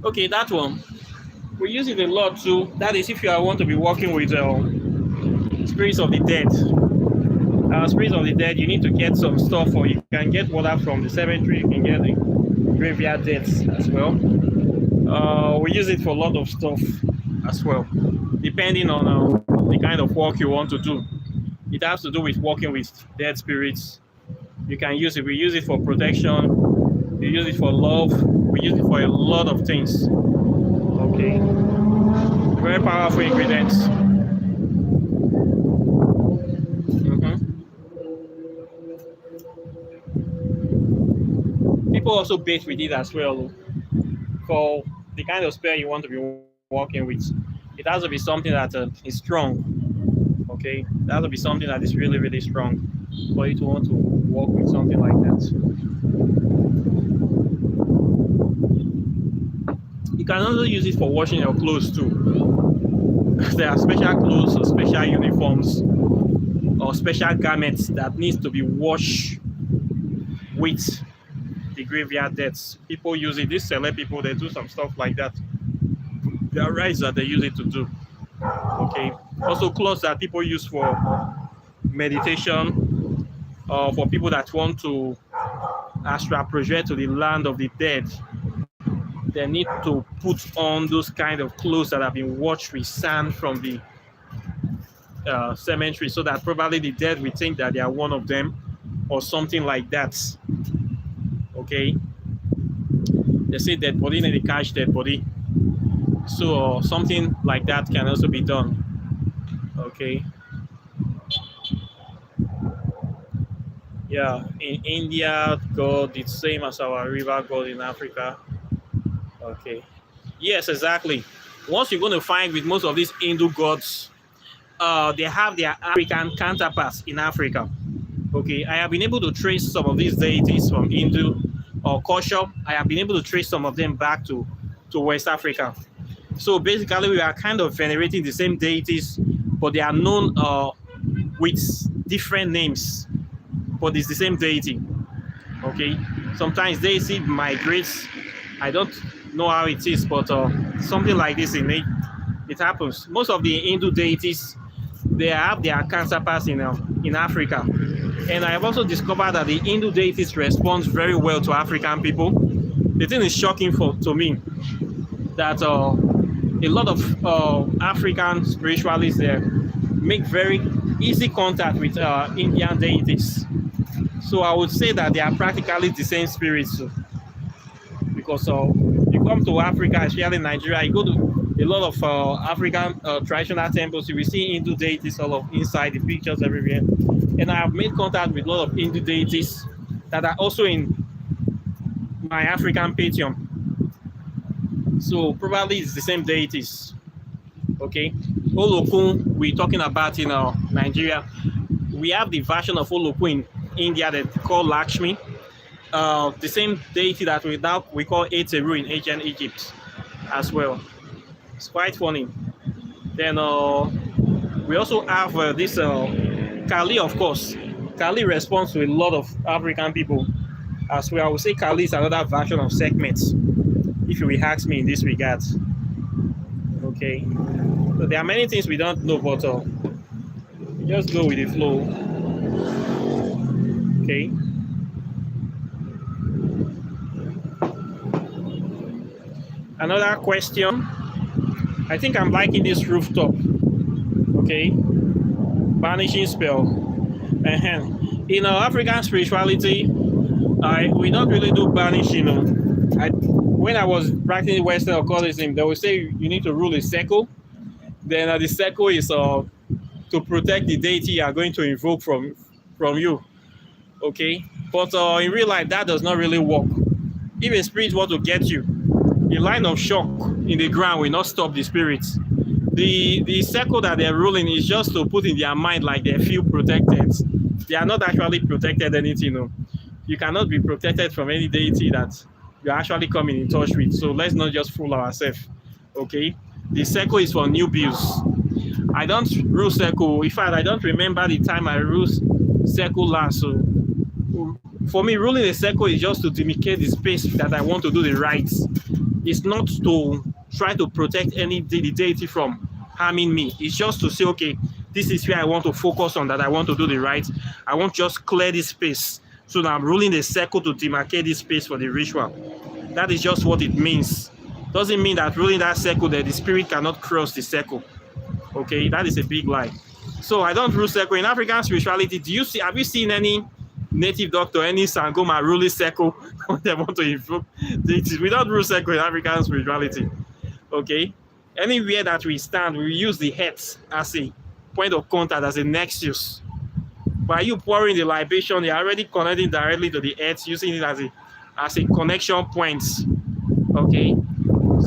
Okay, that one. We use it a lot too. That is if you want to be working with spirits of the dead. Spirits of the dead, you need to get some stuff, or you can get water from the cemetery, you can get the graveyard deaths as well. We use it for a lot of stuff as well, depending on the kind of work you want to do. It has to do with working with dead spirits. You can use it. We use it for protection. We use it for love. We use it for a lot of things. Okay. Very powerful ingredients. People also bathe with it as well. For the kind of spell you want to be working with, it has to be something that is strong. Okay, it has to be something that is really, really strong for you to want to work with something like that. You can also use it for washing your clothes too. There are special clothes or special uniforms or special garments that needs to be washed with the graveyard deaths. People use it. These select people, they do some stuff like that. There are rites that they use it to do. Okay. Also clothes that people use for meditation, for people that want to astral project to the land of the dead. They need to put on those kind of clothes that have been washed with sand from the cemetery, so that probably the dead will think that they are one of them or something like that. Okay. They say dead body, and they catch dead body. So something like that can also be done. Okay. Yeah, in India, God is same as our river God in Africa. Okay. Yes, exactly. Once you're going to find with most of these Hindu gods, they have their African counterparts in Africa. Okay, I have been able to trace some of these deities from Hindu or culture. I have been able to trace some of them back to West Africa. So basically, we are kind of venerating the same deities, but they are known with different names, but it's the same deity. Okay, sometimes deity migrates. I don't know how it is, but something like this it happens. Most of the Hindu deities, they have their counterparts in Africa, and I have also discovered that the Hindu deities respond very well to African people. The thing is shocking to me that a lot of African spiritualists there make very easy contact with Indian deities. So I would say that they are practically the same spirits. Because you come to Africa, especially Nigeria, you go to a lot of African traditional temples, you will see Hindu deities all of inside the pictures everywhere. And I have made contact with a lot of Hindu deities that are also in my African pantheon. So probably it's the same deities. Okay. Olokun, we're talking about in Nigeria. We have the version of Olokun in India that call Lakshmi. The same deity that we call Eteru in ancient Egypt as well. It's quite funny. Then we also have this Kali, of course. Kali responds to a lot of African people as well. I would say Kali is another version of Sekhmet, if you will ask me in this regard. Okay. So there are many things we don't know, but we just go with the flow. Okay. Another question. I think I'm liking this rooftop. Okay. Banishing spell. In African spirituality, we don't really do banishing. When I was practicing Western occultism, they would say you need to rule a circle. Then the circle is to protect the deity you are going to invoke from you. Okay. But in real life, that does not really work. If a spirit wants to get you, the line of shock in the ground will not stop the spirits. The circle that they're ruling is just to put in their mind like they feel protected. They are not actually protected anything. You cannot be protected from any deity that you're actually coming in touch with. So let's not just fool ourselves. Okay? The circle is for newbies. I don't rule circle. In fact, I don't remember the time I ruled circle last. So for me, ruling a circle is just to demarcate the space that I want to do the rites. It's not to try to protect the deity from harming me. It's just to say, okay, this is where I want to focus on, that I want to do the right. I want to just clear this space. So now I'm ruling the circle to demarcate this space for the ritual. That is just what it means. Doesn't mean that ruling that circle that the spirit cannot cross the circle. Okay, that is a big lie. So I don't rule circle. In African spirituality, have you seen any native doctor, any Sangoma ruling circle when they want to invoke deities? We don't rule circle in African spirituality. Okay? Anywhere that we stand, we use the heads as a point of contact, as a nexus. By you pouring the libation, you're already connecting directly to the earth, using it as a connection point. Okay?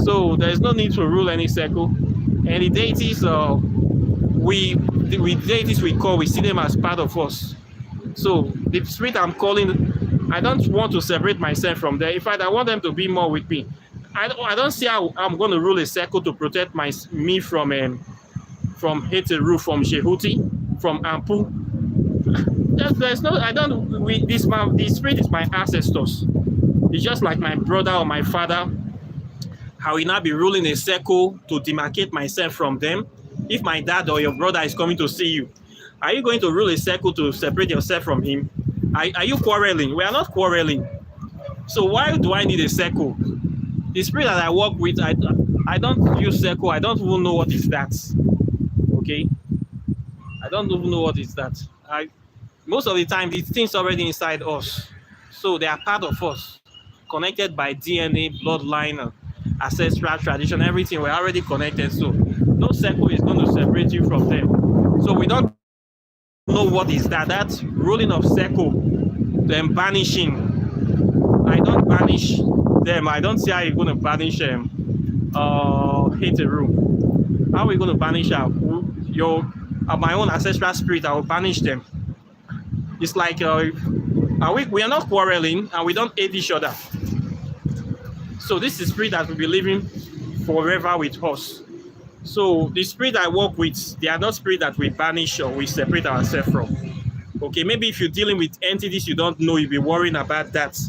So there's no need to rule any circle. And the deities, we see them as part of us. So the spirit I'm calling, I don't want to separate myself from them. In fact, I want them to be more with me. I don't see how I'm going to rule a circle to protect me from Heteru, from Shehuti, from Ampu. There's no. I don't. The spirit is my ancestors. It's just like my brother or my father. I will not be ruling a circle to demarcate myself from them. If my dad or your brother is coming to see you, are you going to rule a circle to separate yourself from him? Are you quarreling? We are not quarreling. So why do I need a circle? The spirit that I work with, I don't use circle. I don't even know what is that. Okay? I don't even know what is that. Most of the time, these things are already inside us. So they are part of us, connected by DNA, bloodline, ancestral tradition, everything. We're already connected. So no circle is going to separate you from them. So we don't know what is that. That ruling of circle, them banishing. I don't banish them. I don't see how you're going to banish Heteru. How are we going to banish my own ancestral spirit? I will banish them. It's like we are not quarreling and we don't hate each other. So this is spirit that will be living forever with us. So the spirit I work with, they are not spirit that we banish or we separate ourselves from. Okay, maybe if you're dealing with entities you don't know, you'll be worrying about that.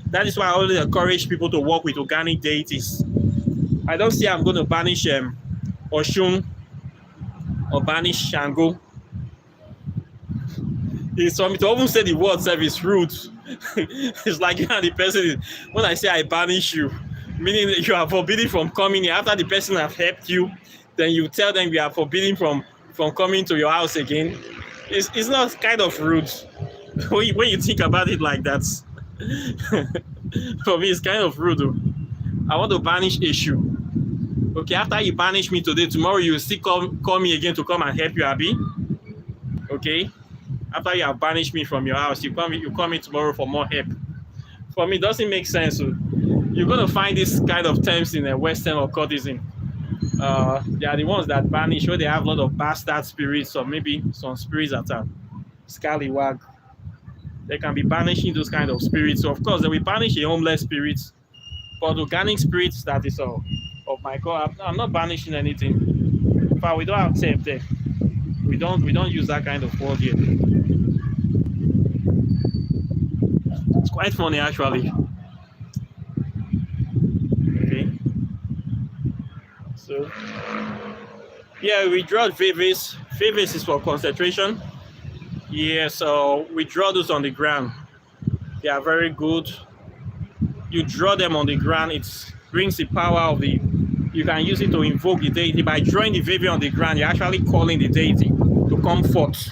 That is why I always encourage people to work with organic deities. I don't see I'm going to banish Oshun or banish Shango. It's for me to even say the word service rude. It's like you and the person, when I say I banish you, meaning you are forbidden from coming here. After the person have helped you, then you tell them we are forbidden from coming to your house again. It's not kind of rude when you think about it like that. For me, it's kind of rude. I want to banish issue. Okay, after you banish me today, tomorrow you will still call me again to come and help you, Abi. Okay? After you have banished me from your house, you call me tomorrow for more help. For me, it doesn't make sense. You're going to find this kind of terms in Western occultism. They are the ones that banish, where they have a lot of bastard spirits, or maybe some spirits that are scallywag. They can be banishing those kind of spirits. So of course, they will banish a homeless spirit. But organic spirits, that is all. Of my God, I'm not banishing anything. In fact, we don't have tape there. We don't use that kind of word here. It's quite funny actually. Okay. So yeah, we draw Vivis. Vivis is for concentration. Yeah, so we draw those on the ground. They are very good. You draw them on the ground, it brings the power of you can use it to invoke the deity. By drawing the Vivi on the ground, you're actually calling the deity to come forth.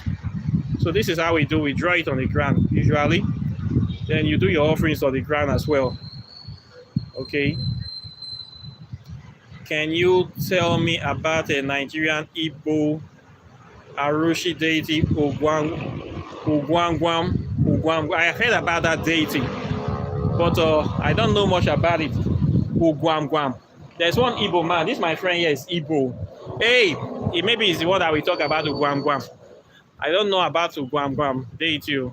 So this is how we do. We draw it on the ground usually. Then you do your offerings on the ground as well. Okay. Can you tell me about a Nigerian Igbo Arushi deity, Ugwangwam? I heard about that deity, but I don't know much about it. Ugwangwam. There's one Igbo man. This my friend here is Igbo. Hey, maybe it's the one that we talk about, Ugwangwam. I don't know about Ugwangwam deity.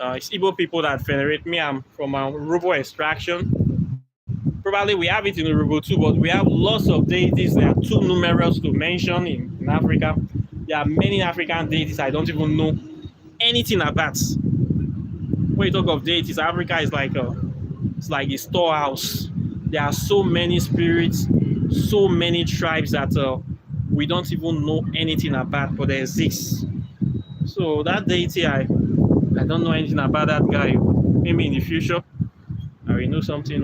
It's Igbo people that venerate me. I'm from Urobo extraction. Probably we have it in Urobo too, but we have lots of deities. They are too numerous to mention in Africa. There are many African deities I don't even know anything about. When you talk of deities, Africa is like a storehouse. There are so many spirits, so many tribes that we don't even know anything about, but they exist. So that deity, I don't know anything about that guy. Maybe in the future, I will know something.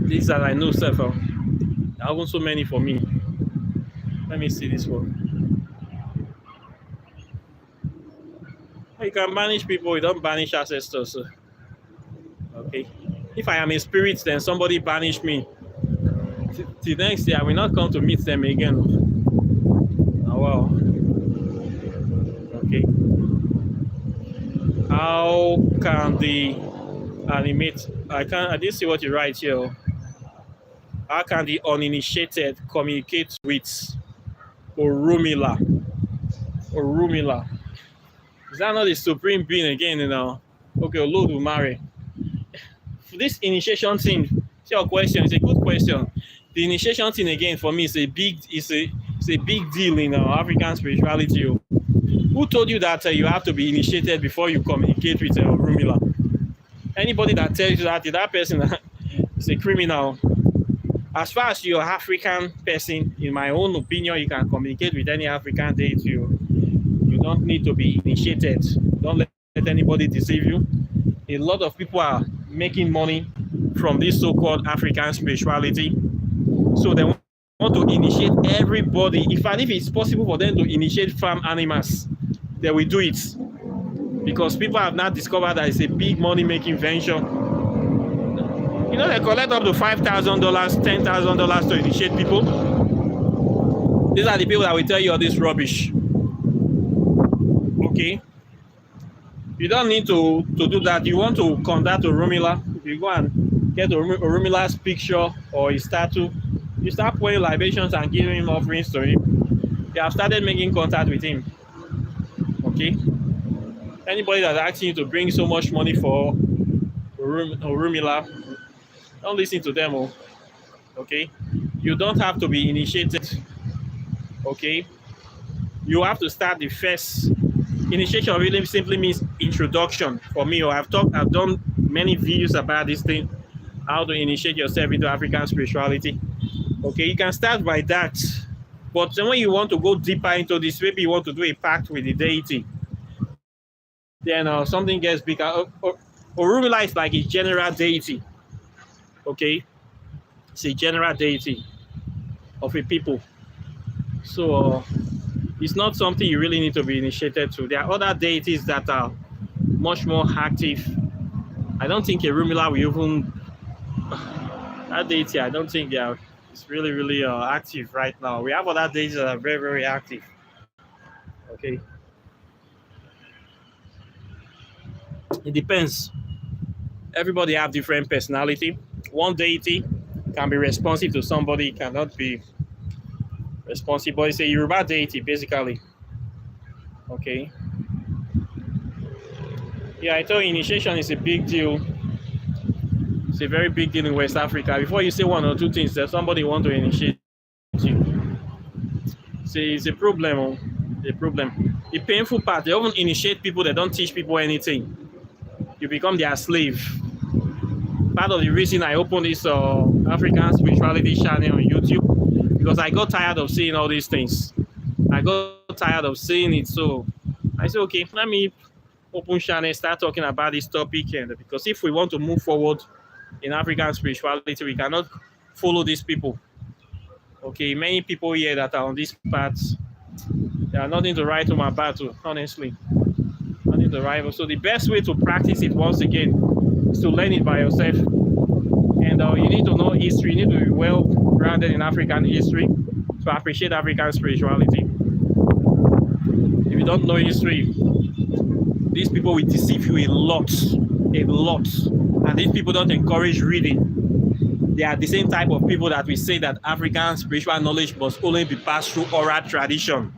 These that I know, stuff. There are so many for me. Let me see this one. You can banish people, you don't banish ancestors. Okay. If I am a spirit, then somebody banish me. Till next year, I will not come to meet them again. Oh, wow. Okay. How can the animate? I didn't see what you write here. How can the uninitiated communicate with Orumila? Orumila. Is that not the supreme being again? Okay, Olodumare. This initiation thing, see your question, it's a good question. The initiation thing again for me is a big deal in African spirituality. Who told you that you have to be initiated before you communicate with Orumila? Anybody that tells you that person is a criminal. As far as you're an African person, in my own opinion, you can communicate with any African deity. You don't need to be initiated. Don't let anybody deceive you. A lot of people are making money from this so-called African spirituality. So they want to initiate everybody. In fact, if it's possible for them to initiate farm animals, they will do it. Because people have now discovered that it's a big money-making venture. They collect up to $5,000, $10,000 to initiate people. These are the people that will tell you all this rubbish. Okay? You don't need to do that. You want to contact Orumila. If you go and get Orumila's picture or his statue, you start pouring libations and giving him offerings to him. You have started making contact with him. Okay? Anybody that's asking you to bring so much money for Orumila, don't listen to them. Okay? You don't have to be initiated. Okay? You have to start the first. Initiation really simply means introduction for me. I've done many videos about this thing, how to initiate yourself into African spirituality. Okay, you can start by that. But then when you want to go deeper into this, maybe you want to do a pact with the deity, then something gets bigger. Orumila is like a general deity. Okay, it's a general deity of a people. So it's not something you really need to be initiated to. There are other deities that are much more active. I don't think Orumila will even that deity. I don't think it's really, really active right now. We have other deities that are very, very active. Okay, it depends. Everybody have different personality. One deity can be responsive to somebody, cannot be responsible. It's a Yoruba deity, basically. Okay. Yeah, I thought initiation is a big deal. It's a very big deal in West Africa. Before you say one or two things, that somebody want to initiate you. It's a problem. A problem. The painful part, they often initiate people, they don't teach people anything. You become their slave. Part of the reason I opened this African spirituality channel on YouTube, because I got tired of seeing all these things. I got tired of seeing it, so I said, okay, let me open channel, start talking about this topic, and because if we want to move forward in African spirituality, we cannot follow these people. Okay, many people here that are on this path, they are nothing to write home about, honestly. Nothing to write. So the best way to practice it, once again, is to learn it by yourself. And you need to know history. You need to be well grounded in African history to appreciate African spirituality. If you don't know history, these people will deceive you a lot. And these people don't encourage reading. They are the same type of people that we say that African spiritual knowledge must only be passed through oral tradition.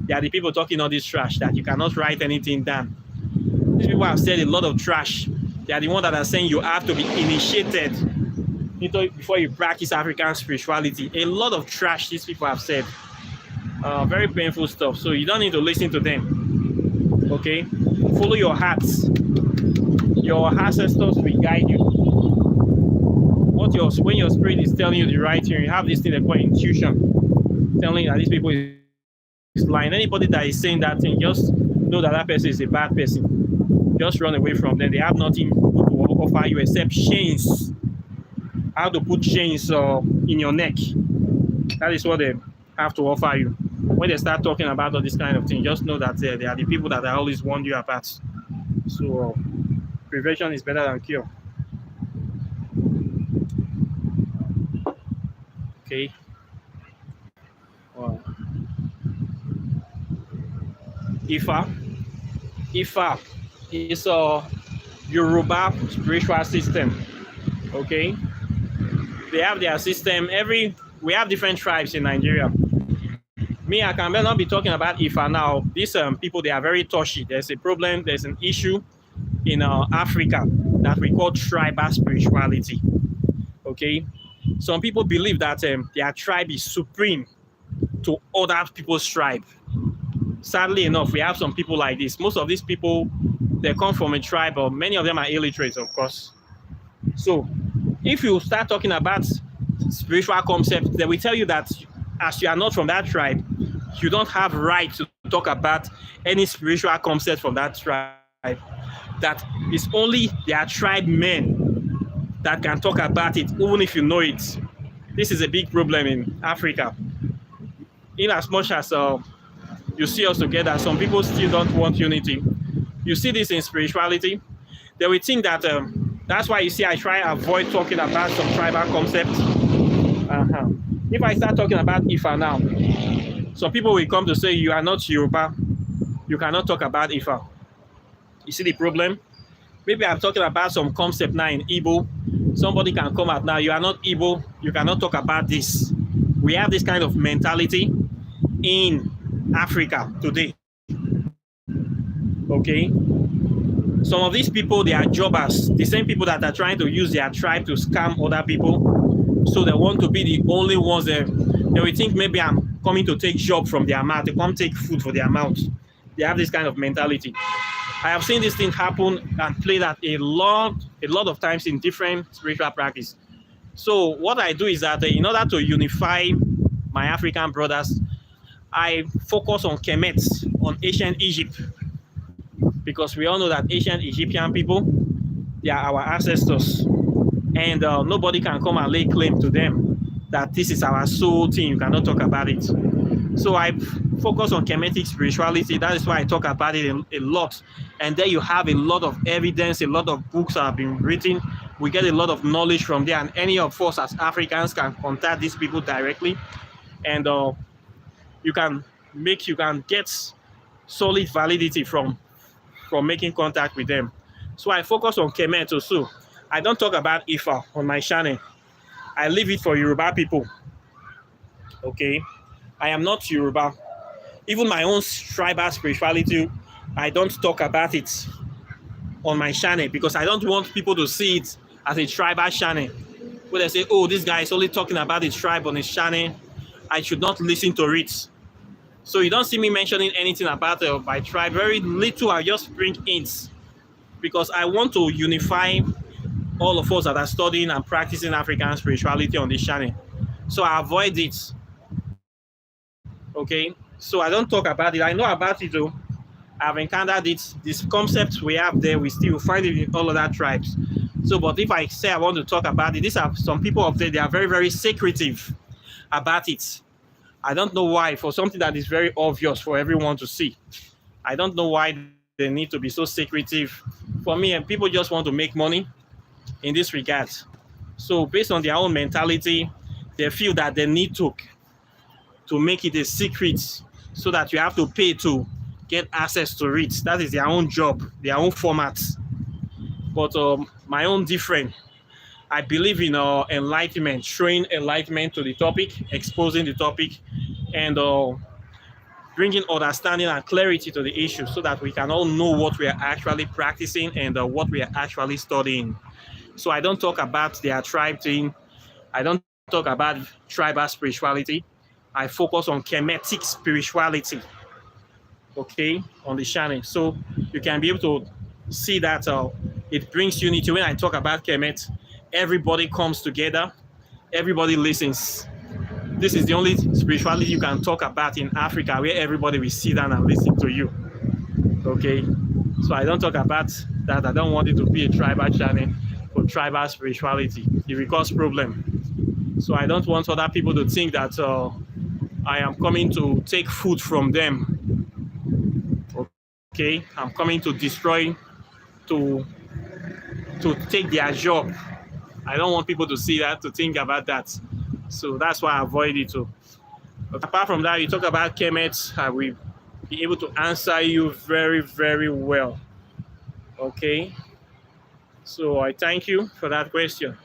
They are the people talking all this trash that you cannot write anything down. These people have said a lot of trash. They are the ones that are saying you have to be initiated before you practice African spirituality. A lot of trash these people have said. Very painful stuff. So you don't need to listen to them. Okay? follow your heart. Your ancestors will guide you. When your spirit is telling you the right thing, you have this thing they call intuition, telling you that these people is lying. Anybody that is saying that thing, just know that that person is a bad person. Just run away from them. They have nothing to offer you except chains. How to put chains in your neck. That is what they have to offer you. When they start talking about all this kind of thing, just know that they are the people that always warn you apart. So prevention is better than cure. Okay. Wow. Ifa is a Yoruba spiritual system. Okay. They have their system. We have different tribes in Nigeria. Me, I can not be talking about Ifa now. These people, they are very touchy. There's a problem. There's an issue in Africa that we call tribal spirituality. Okay. Some people believe that their tribe is supreme to other people's tribe. Sadly enough, we have some people like this. Most of these people, they come from a tribe, or many of them are illiterate, of course. So if you start talking about spiritual concepts, they will tell you that as you are not from that tribe, you don't have right to talk about any spiritual concept from that tribe. That it's only their tribe men that can talk about it, even if you know it. This is a big problem in Africa. In as much as you see us together, some people still don't want unity. You see this in spirituality. They will think that that's why you see I try to avoid talking about some tribal concepts. If I start talking about Ifa now, some people will come to say you are not Yoruba. You cannot talk about Ifa. You see the problem? Maybe I'm talking about some concept now in Igbo. Somebody can come out now, you are not Igbo. You cannot talk about this. We have this kind of mentality in Africa today. Okay? Some of these people, they are jobbers. The same people that are trying to use their tribe to scam other people. So they want to be the only ones that they will think maybe I'm coming to take job from their mouth. They come take food for their mouth. They have this kind of mentality. I have seen this thing happen and play that a lot of times in different spiritual practice. So what I do is that in order to unify my African brothers, I focus on Kemet, on ancient Egypt, because we all know that ancient Egyptian people, they are our ancestors, and nobody can come and lay claim to them that this is our soul thing. You cannot talk about it. So I focus on Kemetic spirituality. That is why I talk about it a lot. And there you have a lot of evidence, a lot of books have been written. We get a lot of knowledge from there, and any of us as Africans can contact these people directly, and you can get solid validity from making contact with them. So I focus on Kemet also. I don't talk about Ifa on my channel. I leave it for Yoruba people. Okay, I am not Yoruba. Even my own tribal spirituality, I don't talk about it on my channel because I don't want people to see it as a tribal channel where they say, oh, this guy is only talking about his tribe on his channel. I should not listen to it. So you don't see me mentioning anything about my tribe. Very little. I just bring hints because I want to unify all of us that are studying and practicing African spirituality on this channel. So I avoid it. Okay, so I don't talk about it. I know about it though. I've encountered it. These concepts we have there, we still find it in all other tribes. So, but if I say I want to talk about it, these are some people up there, they are very, very secretive about it. I don't know why, for something that is very obvious for everyone to see. I don't know why they need to be so secretive. For me, and people just want to make money in this regard. So based on their own mentality, they feel that they need to make it a secret so that you have to pay to get access to it. That is their own job, their own format. But my own different. I believe in enlightenment, showing enlightenment to the topic, exposing the topic, and bringing understanding and clarity to the issue so that we can all know what we are actually practicing and what we are actually studying. So I don't talk about their tribe thing. I don't talk about tribal spirituality. I focus on Kemetic spirituality. okay, on the channel. So you can be able to see that it brings unity. When I talk about Kemet, everybody comes together, everybody listens. This is the only spirituality you can talk about in Africa where everybody will sit down and listen to you. Okay, so I don't talk about that. I don't want it to be a tribal channel for tribal spirituality. It will cause problem. So I don't want other people to think that I am coming to take food from them. Okay, I'm coming to destroy, to take their job. I don't want people to see that, to think about that. So that's why I avoid it too. Apart from that, you talk about Kemet, I will be able to answer you very, very well. Okay. So I thank you for that question.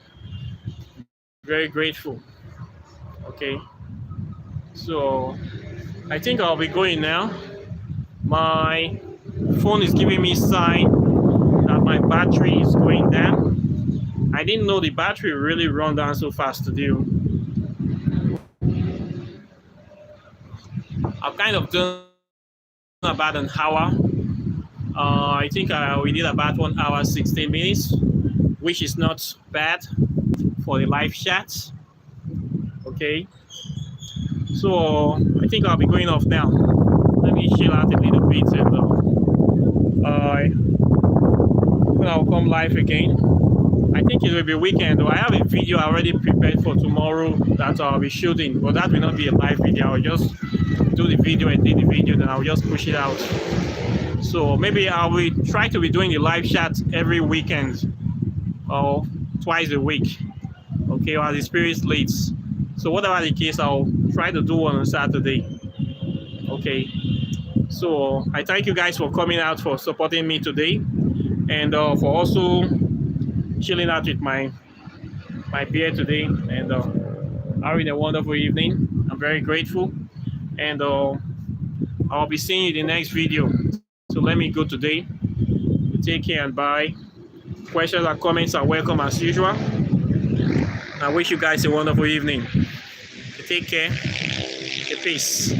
Very grateful. Okay. So I think I'll be going now. My phone is giving me sign that my battery is going down. I didn't know the battery really run down so fast today. I've kind of done about an hour. I think we did about 1 hour 16 minutes, which is not bad for the live chat. Okay. So I think I'll be going off now. Let me chill out a little bit and I'll come live again. I think it will be weekend. I have a video already prepared for tomorrow that I'll be shooting, but that will not be a live video. I'll just do the video and edit the video, then I'll just push it out. So maybe I will try to be doing the live chat every weekend or twice a week. Okay, or as the spirit leads. So whatever the case, I'll try to do one on Saturday. Okay. So I thank you guys for coming out, for supporting me today, and for also chilling out with my beer today, and having a wonderful evening. I'm very grateful, and I'll be seeing you in the next video. So let me go today. Take care and bye. Questions and comments are welcome as usual. I wish you guys a wonderful evening. Take care. Peace.